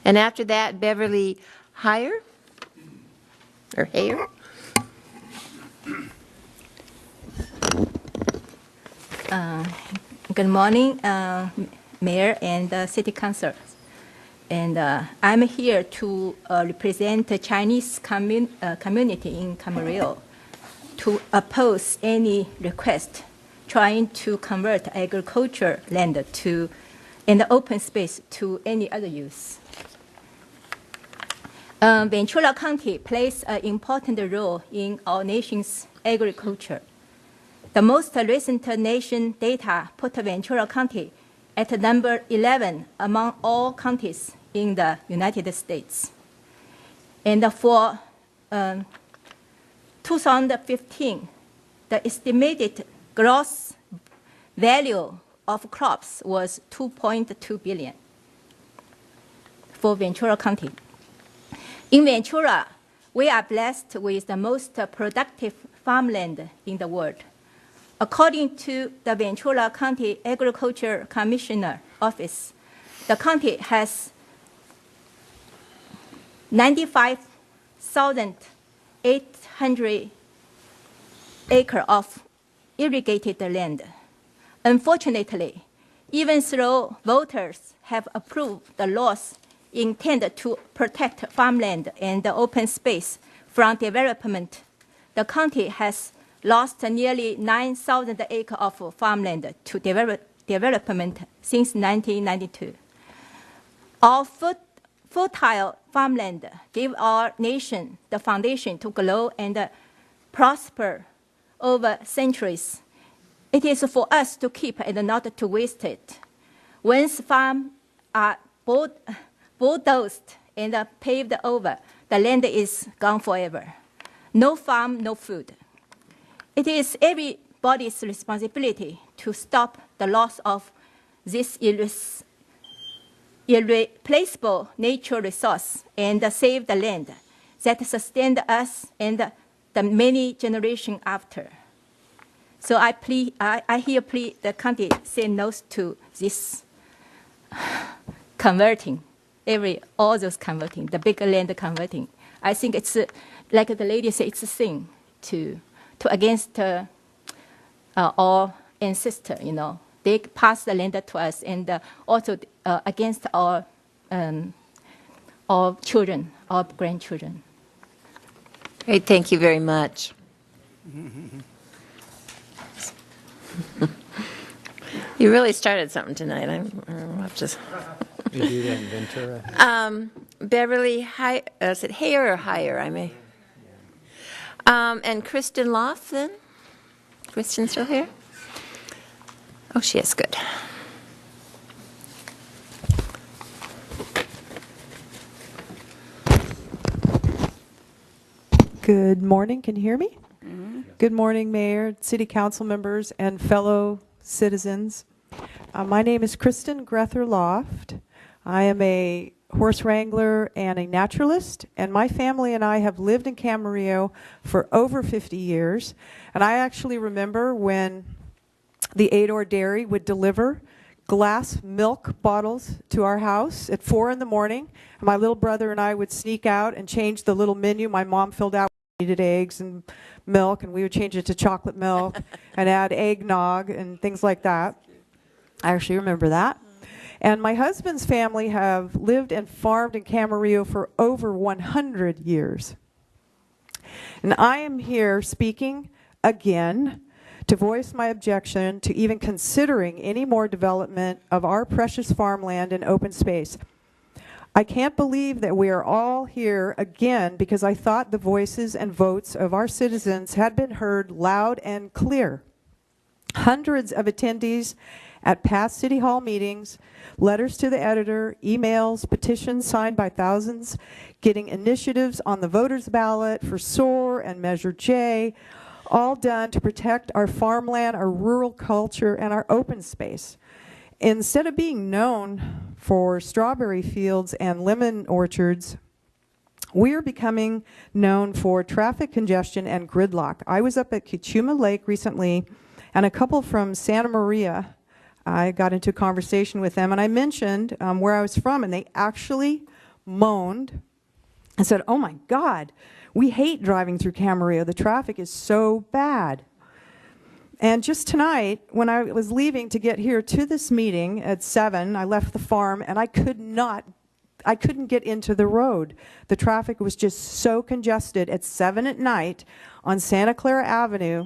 And after that, Beverly Heyer. Or Hayer. Good morning, Mayor and City Council. And I'm here to represent the Chinese community in Camarillo to oppose any request trying to convert agriculture land to and open space to any other use. Ventura County plays an important role in our nation's agriculture. The most recent nation data put Ventura County at number 11 among all counties in the United States. And for 2015, the estimated gross value of crops was $2.2 billion for Ventura County. In Ventura, we are blessed with the most productive farmland in the world. According to the Ventura County Agriculture Commissioner Office, the county has 95,800 acres of irrigated land. Unfortunately, even though voters have approved the laws intended to protect farmland and the open space from development, the county has lost nearly 9,000 acres of farmland to development since 1992. Our fertile farmland gave our nation the foundation to grow and prosper over centuries. It is for us to keep and not to waste it. Once farms are bulldozed and paved over, the land is gone forever. No farm, no food. It is everybody's responsibility to stop the loss of this irreplaceable natural resource and save the land that sustained us and the many generations after. So I plead the county say no to this converting, all those converting, the big land converting. I think it's, like the lady said, it's a sin to against our ancestors, They passed the land to us, and also against our children, our grandchildren. Great, thank you very much. You really started something tonight. I'll have to. We do that in Ventura. Beverly, is it Hayer or Higher? I may. And Kristen Loft, then? Kristen still here? Oh, she is good. Good morning. Can you hear me? Good morning, Mayor, City Council members, and fellow citizens. My name is Kristen Grether Loft. I am a horse wrangler and a naturalist, and my family and I have lived in Camarillo for over 50 years. And I actually remember when the Adohr Dairy would deliver glass milk bottles to our house at 4 in the morning. My little brother and I would sneak out and change the little menu my mom filled out. Needed eggs and milk, and we would change it to chocolate milk and add eggnog and things like that. I actually remember that. And my husband's family have lived and farmed in Camarillo for over 100 years. And I am here speaking again to voice my objection to even considering any more development of our precious farmland and open space. I can't believe that we are all here again because I thought the voices and votes of our citizens had been heard loud and clear. Hundreds of attendees at past City Hall meetings, letters to the editor, emails, petitions signed by thousands, getting initiatives on the voters' ballot for SOAR and Measure J, all done to protect our farmland, our rural culture, and our open space. Instead of being known for strawberry fields and lemon orchards, we're becoming known for traffic congestion and gridlock. I was up at Kichuma Lake recently, and a couple from Santa Maria, I got into a conversation with them, and I mentioned where I was from, and they actually moaned and said, "Oh my God, we hate driving through Camarillo. The traffic is so bad." And just tonight, when I was leaving to get here to this meeting at 7, I left the farm and I couldn't get into the road. The traffic was just so congested at 7 at night on Santa Clara Avenue,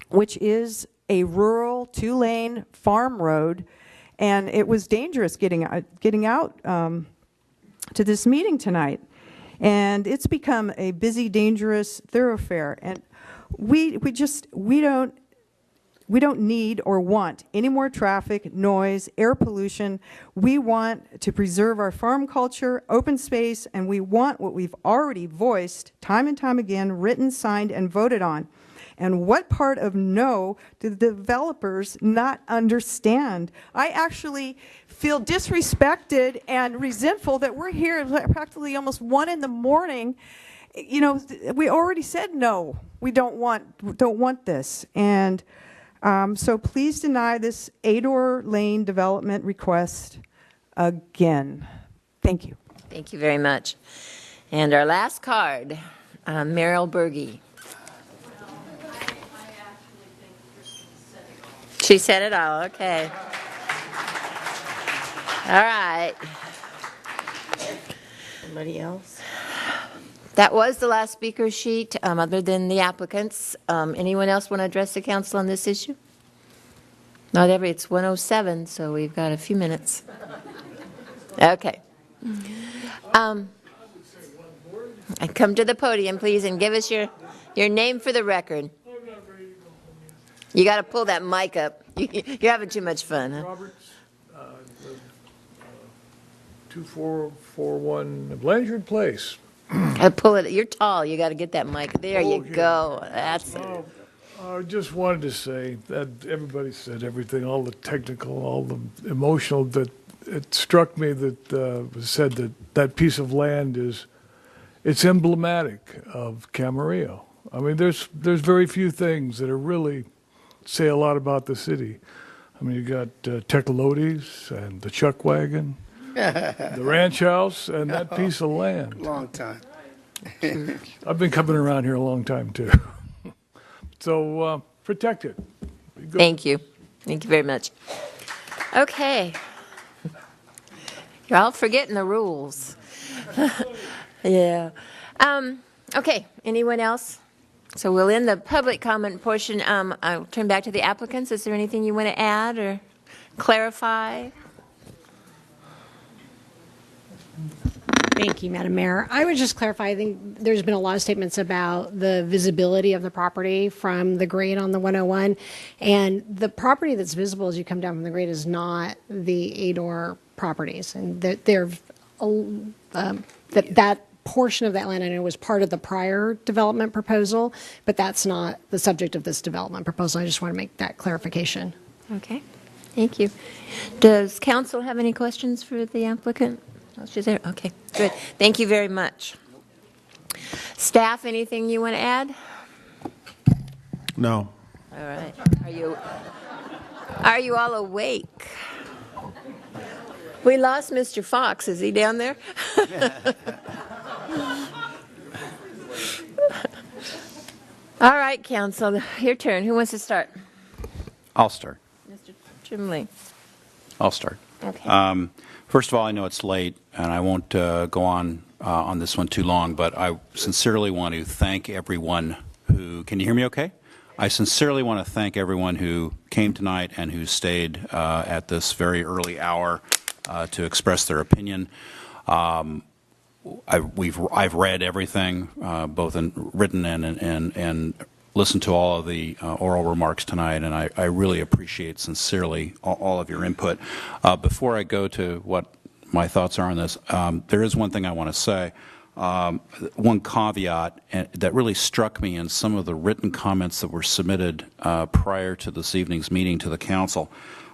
which is a rural 2-lane farm road, and it was dangerous getting out to this meeting tonight. And it's become a busy, dangerous thoroughfare, and we don't need or want any more traffic, noise, air pollution. We want to preserve our farm culture, open space, and we want what we've already voiced time and time again, written, signed, and voted on. And what part of no do the developers not understand? I actually feel disrespected and resentful that we're here practically almost 1 in the morning. You know, we already said no. We don't want this. And so please deny this Adohr Lane development request again. Thank you. Thank you very much. And our last card, Meryl Berge. She said it all. Okay. All right. Somebody else? That was the last speaker sheet, other than the applicants. Anyone else want to address the council on this issue? It's 1:07, so we've got a few minutes. Okay. Come to the podium, please, and give us your name for the record. You got to pull that mic up. You're having too much fun, huh? Roberts, 2441 Blanchard Place. Pull it. You're tall. You got to get that mic. There you go. That's it. I just wanted to say that everybody said everything, all the technical, all the emotional, that it struck me that was said that piece of land it's emblematic of Camarillo. I mean, there's very few things that are really say a lot about the city. I mean, you got Tecolotes and the Chuck Wagon, the ranch house, and that piece of land. Long time. I've been coming around here a long time, too. So protect it. Thank you. Thank you very much. Okay. You're all forgetting the rules. Yeah. Okay. Anyone else? So we'll end the public comment portion. I'll turn back to the applicants. Is there anything you want to add or clarify? Thank you, Madam Mayor. I would just clarify, I think there's been a lot of statements about the visibility of the property from the grade on the 101. And the property that's visible as you come down from the grade is not the Adohr properties. And that portion of that land I know was part of the prior development proposal, but that's not the subject of this development proposal. I just want to make that clarification. Okay, thank you. Does council have any questions for the applicant? Oh, she's there. Okay, good. Thank you very much. Staff, anything you want to add? No. All right. Are you all awake? We lost Mr. Fox. Is he down there? All right, council, your turn. Who wants to start? I'll start. Mr. Chimley. I'll start. Okay. First of all, I know it's late, and I won't go on this one too long, but I sincerely want to thank everyone who, can you hear me okay? I sincerely want to thank everyone who came tonight and who stayed at this very early hour to express their opinion. I've read everything, both in written and listened to all of the oral remarks tonight, and I really appreciate sincerely all of your input. Before I go to what my thoughts are on this, there is one thing I want to say. One caveat that really struck me in some of the written comments that were submitted prior to this evening's meeting to the council.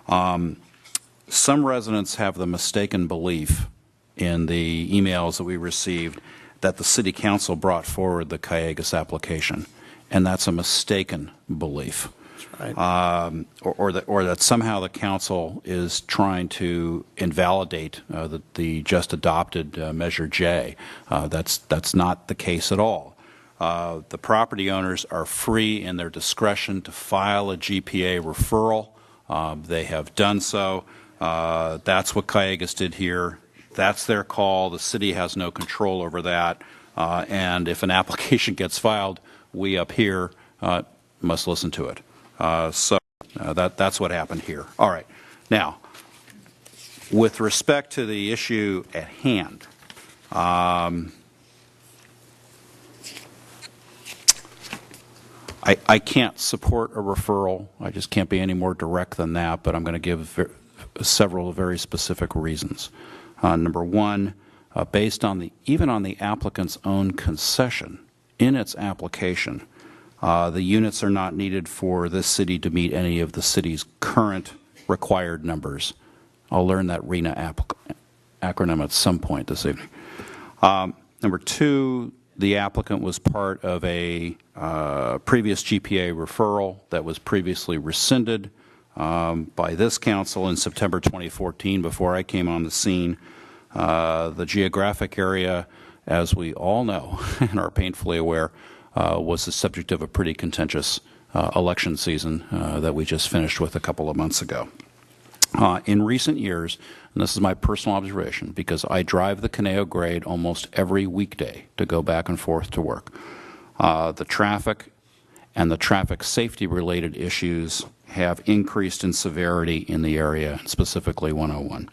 Some residents have the mistaken belief in the emails that we received that the City Council brought forward the Callegas application, and that's a mistaken belief. Right. Or that somehow the council is trying to invalidate the just adopted Measure J. That's not the case at all. The property owners are free in their discretion to file a GPA referral. They have done so. That's what Callegas did here. That's their call. The city has no control over that. And if an application gets filed, we up here must listen to it. That's what happened here. All right. Now, with respect to the issue at hand, I can't support a referral. I just can't be any more direct than that, but I'm going to give several very specific reasons. Number one, based on even on the applicant's own concession in its application, the units are not needed for this city to meet any of the city's current required numbers. I'll learn that RENA acronym at some point this evening. Number two, the applicant was part of a previous GPA referral that was previously rescinded by this council in September 2014 before I came on the scene. The geographic area, as we all know and are painfully aware, was the subject of a pretty contentious election season that we just finished with a couple of months ago. In recent years, and this is my personal observation because I drive the Conejo grade almost every weekday to go back and forth to work, the traffic and the traffic safety related issues have increased in severity in the area, specifically 101.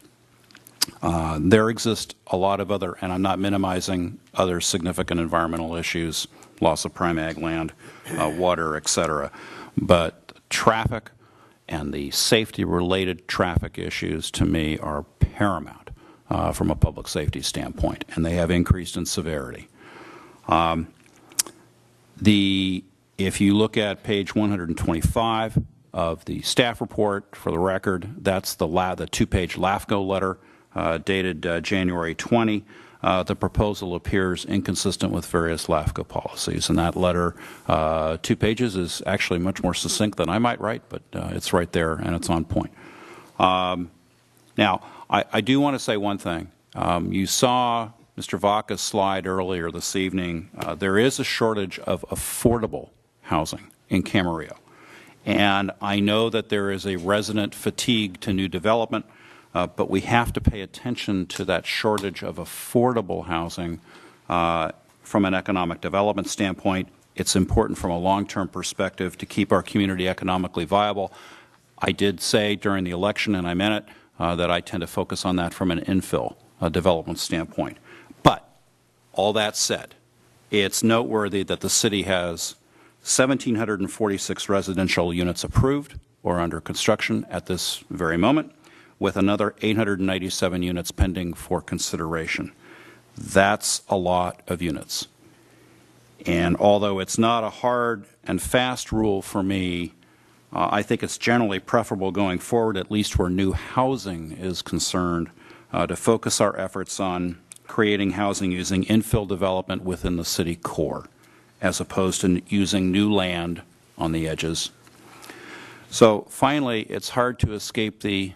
There exist a lot of other, and I'm not minimizing other significant environmental issues, loss of prime ag land, water, etc. But traffic and the safety-related traffic issues, to me, are paramount from a public safety standpoint, and they have increased in severity. If you look at page 125 of the staff report, for the record, that's the two-page LAFCO letter dated January 20. The proposal appears inconsistent with various LAFCO policies, and that letter, 2 pages, is actually much more succinct than I might write, but it's right there and it's on point. Now, I do want to say one thing. You saw Mr. Vaca's slide earlier this evening. There is a shortage of affordable housing in Camarillo, and I know that there is a resident fatigue to new development. But we have to pay attention to that shortage of affordable housing from an economic development standpoint. It's important from a long-term perspective to keep our community economically viable. I did say during the election, and I meant it, that I tend to focus on that from an infill development standpoint. But all that said, it's noteworthy that the city has 1,746 residential units approved or under construction at this very moment, with another 897 units pending for consideration. That's a lot of units. And although it's not a hard and fast rule for me, I think it's generally preferable going forward, at least where new housing is concerned, to focus our efforts on creating housing using infill development within the city core, as opposed to using new land on the edges. So finally, it's hard to escape the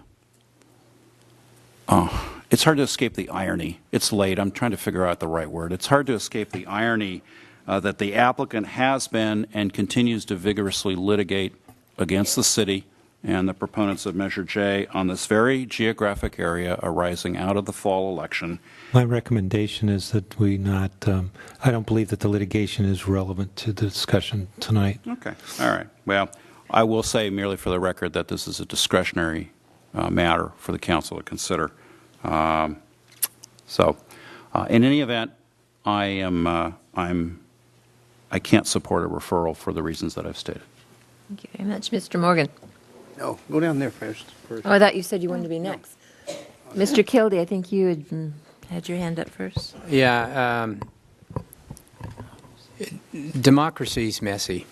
irony. It's late. I'm trying to figure out the right word. It's hard to escape the irony that the applicant has been and continues to vigorously litigate against the city and the proponents of Measure J on this very geographic area arising out of the fall election. My recommendation is that we not, I don't believe that the litigation is relevant to the discussion tonight. Okay. All right. Well, I will say merely for the record that this is a discretionary matter for the council to consider. In any event, I can't support a referral for the reasons that I've stated. Thank you very much. Mr. Morgan. No, go down there first. Oh, I thought you said you wanted to be next. Mr. Kildee, I think you had your hand up first. Yeah, democracy's messy,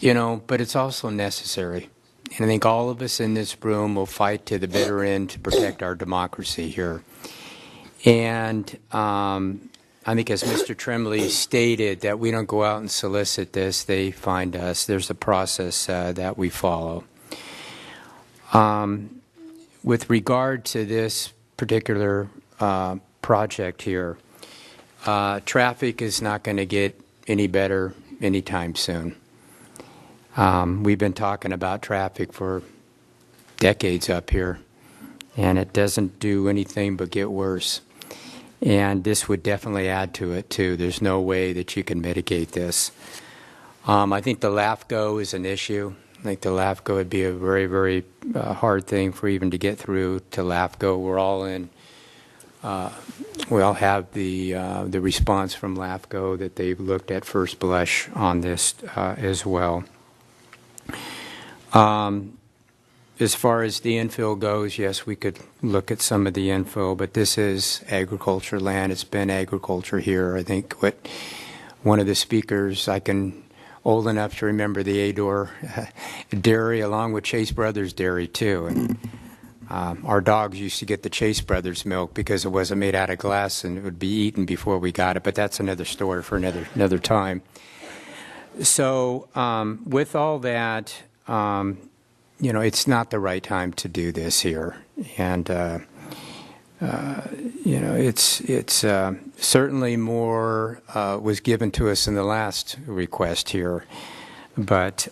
but it's also necessary. And I think all of us in this room will fight to the bitter end to protect our democracy here. And I think as Mr. Tremblay stated, that we don't go out and solicit this, they find us. There's a process that we follow. With regard to this particular project here, traffic is not going to get any better anytime soon. We've been talking about traffic for decades up here, and it doesn't do anything but get worse. And this would definitely add to it, too. There's no way that you can mitigate this. I think the LAFCO is an issue. I think the LAFCO would be a very, very hard thing for even to get through to LAFCO. We're all in. We all have the response from LAFCO that they've looked at first blush on this as well. As far as the infill goes, yes, we could look at some of the infill, but this is agriculture land. It's been agriculture here. I think one of the speakers, old enough to remember the Adohr dairy along with Chase Brothers Dairy too. And our dogs used to get the Chase Brothers milk because it wasn't made out of glass and it would be eaten before we got it, but that's another story for another time. So with all that, it's not the right time to do this here, and it's certainly more was given to us in the last request here, but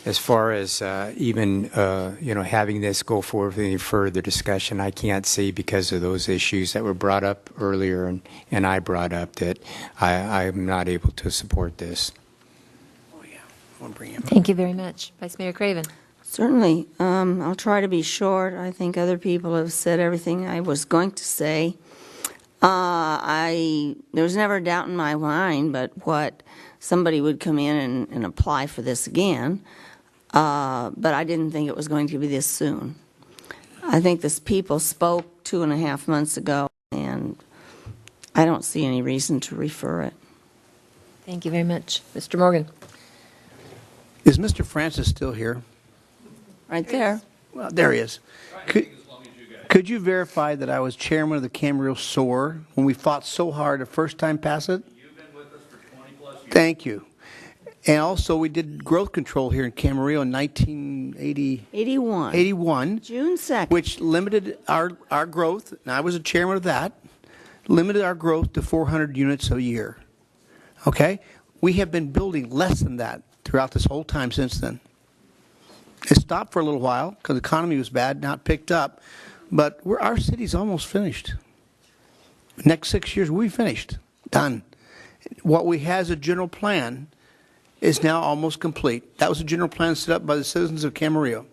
as far as even having this go forward with any further discussion, I can't see because of those issues that were brought up earlier and I brought up that I'm not able to support this. Oh yeah, I want to bring him. Thank you very much. Vice Mayor Craven. Certainly. I'll try to be short. I think other people have said everything I was going to say. There was never a doubt in my mind but what somebody would come in and apply for this again, but I didn't think it was going to be this soon. I think this people spoke 2.5 months ago, and I don't see any reason to refer it. Thank you very much. Mr. Morgan. Is Mr. Francis still here? Right there. Well, there he is. Could you verify that I was chairman of the Camarillo SOAR when we fought so hard the first time pass it? You've been with us for 20+ years. Thank you. And also we did growth control here in Camarillo in 1981. June 2nd. Which limited our growth, and I was a chairman of that, limited our growth to 400 units a year. Okay? We have been building less than that throughout this whole time since then. It stopped for a little while because the economy was bad, now it picked up. But our city's almost finished. Next 6 years, we'll be finished. Done. What we have as a general plan is now almost complete. That was the general plan set up by the citizens of Camarillo.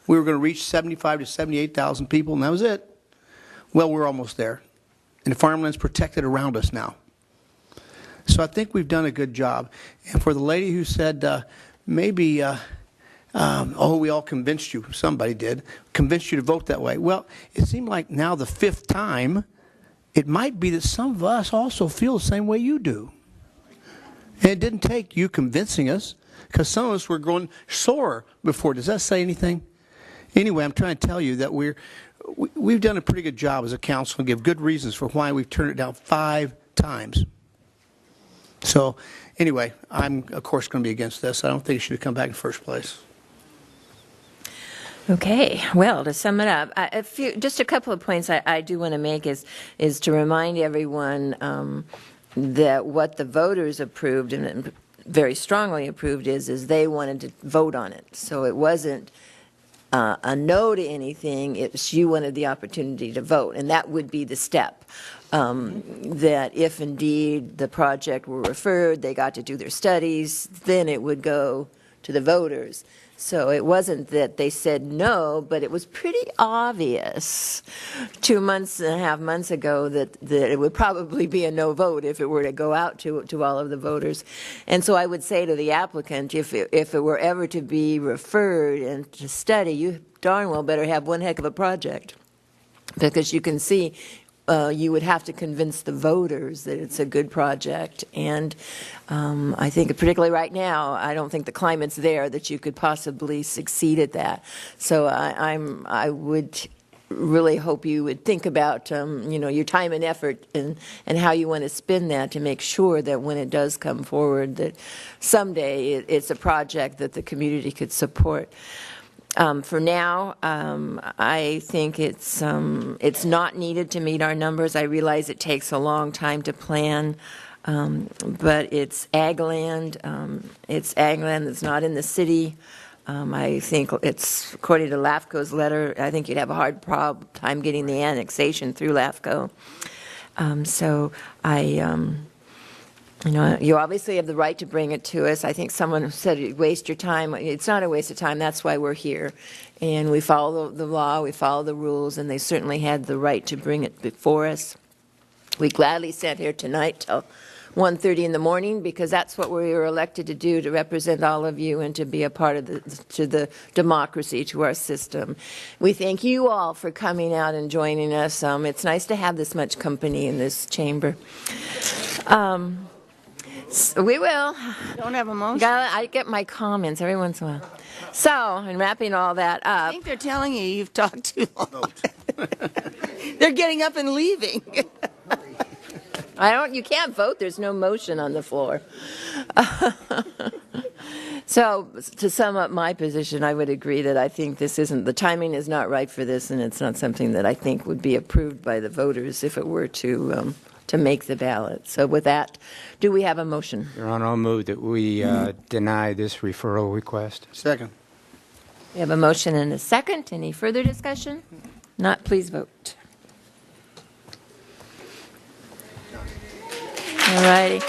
We were going to reach 75 to 78,000 people, and that was it. Well, we're almost there. And the farmland's protected around us now. So I think we've done a good job. And for the lady who said, maybe, oh, we all convinced you, somebody did, convinced you to vote that way. Well, it seemed like now the fifth time, it might be that some of us also feel the same way you do. And it didn't take you convincing us, because some of us were going sore before. Does that say anything? Anyway, I'm trying to tell you that we've done a pretty good job as a council and give good reasons for why we've turned it down 5 times. So anyway, I'm, of course, going to be against this. I don't think it should have come back in the first place. Okay, well, to sum it up, just a couple of points I do want to make is to remind everyone that what the voters approved, and very strongly approved, is they wanted to vote on it. So it wasn't a no to anything, you wanted the opportunity to vote, and that would be the step. That if indeed the project were referred, they got to do their studies, then it would go to the voters. So it wasn't that they said no, but it was pretty obvious 2.5 months ago that it would probably be a no vote if it were to go out to all of the voters. And so I would say to the applicant, if it were ever to be referred and to study, you darn well better have one heck of a project, because you can see you would have to convince the voters that it's a good project. And I think particularly right now, I don't think the climate's there that you could possibly succeed at that. So I would really hope you would think about your time and effort and how you want to spend that to make sure that when it does come forward, that someday it's a project that the community could support. For now, I think it's not needed to meet our numbers. I realize it takes a long time to plan, but it's ag land. It's ag land that's not in the city. I think it's, according to LAFCO's letter, I think you'd have a hard time getting the annexation through LAFCO. So you obviously have the right to bring it to us. I think someone said you waste your time. It's not a waste of time. That's why we're here. And we follow the law, we follow the rules, and they certainly had the right to bring it before us. We gladly sat here tonight till 1:30 in the morning, because that's what we were elected to do, to represent all of you and to be a part of the democracy, to our system. We thank you all for coming out and joining us. It's nice to have this much company in this chamber. We will. Don't have a motion. I get my comments every once in a while. So, in wrapping all that up. I think they're telling you you've talked too long. They're getting up and leaving. You can't vote. There's no motion on the floor. So, to sum up my position, I would agree that I think the timing is not right for this, and it's not something that I think would be approved by the voters if it were to make the ballot. So with that, do we have a motion? Your Honor, I'll move that we deny this referral request. Second. We have a motion and a second. Any further discussion? Not, please vote. All righty.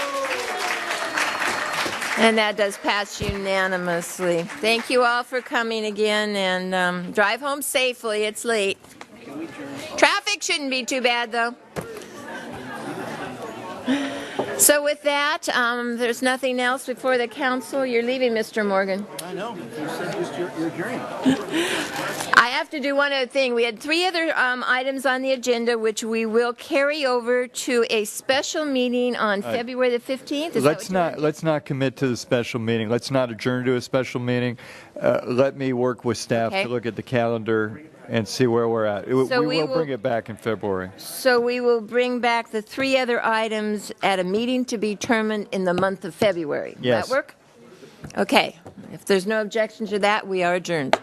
And that does pass unanimously. Thank you all for coming again, and drive home safely. It's late. Traffic shouldn't be too bad, though. So with that, there's nothing else before the council. You're leaving, Mr. Morgan. I know. You said you're adjourning. I have to do one other thing. We had 3 other items on the agenda, which we will carry over to a special meeting on February the 15th. Let's not commit to the special meeting. Let's not adjourn to a special meeting. Let me work with staff to look at the calendar and see where we're at. We will bring it back in February. So we will bring back the 3 other items at a meeting to be determined in the month of February. Yes. Does that work? Okay. If there's no objection to that, we are adjourned.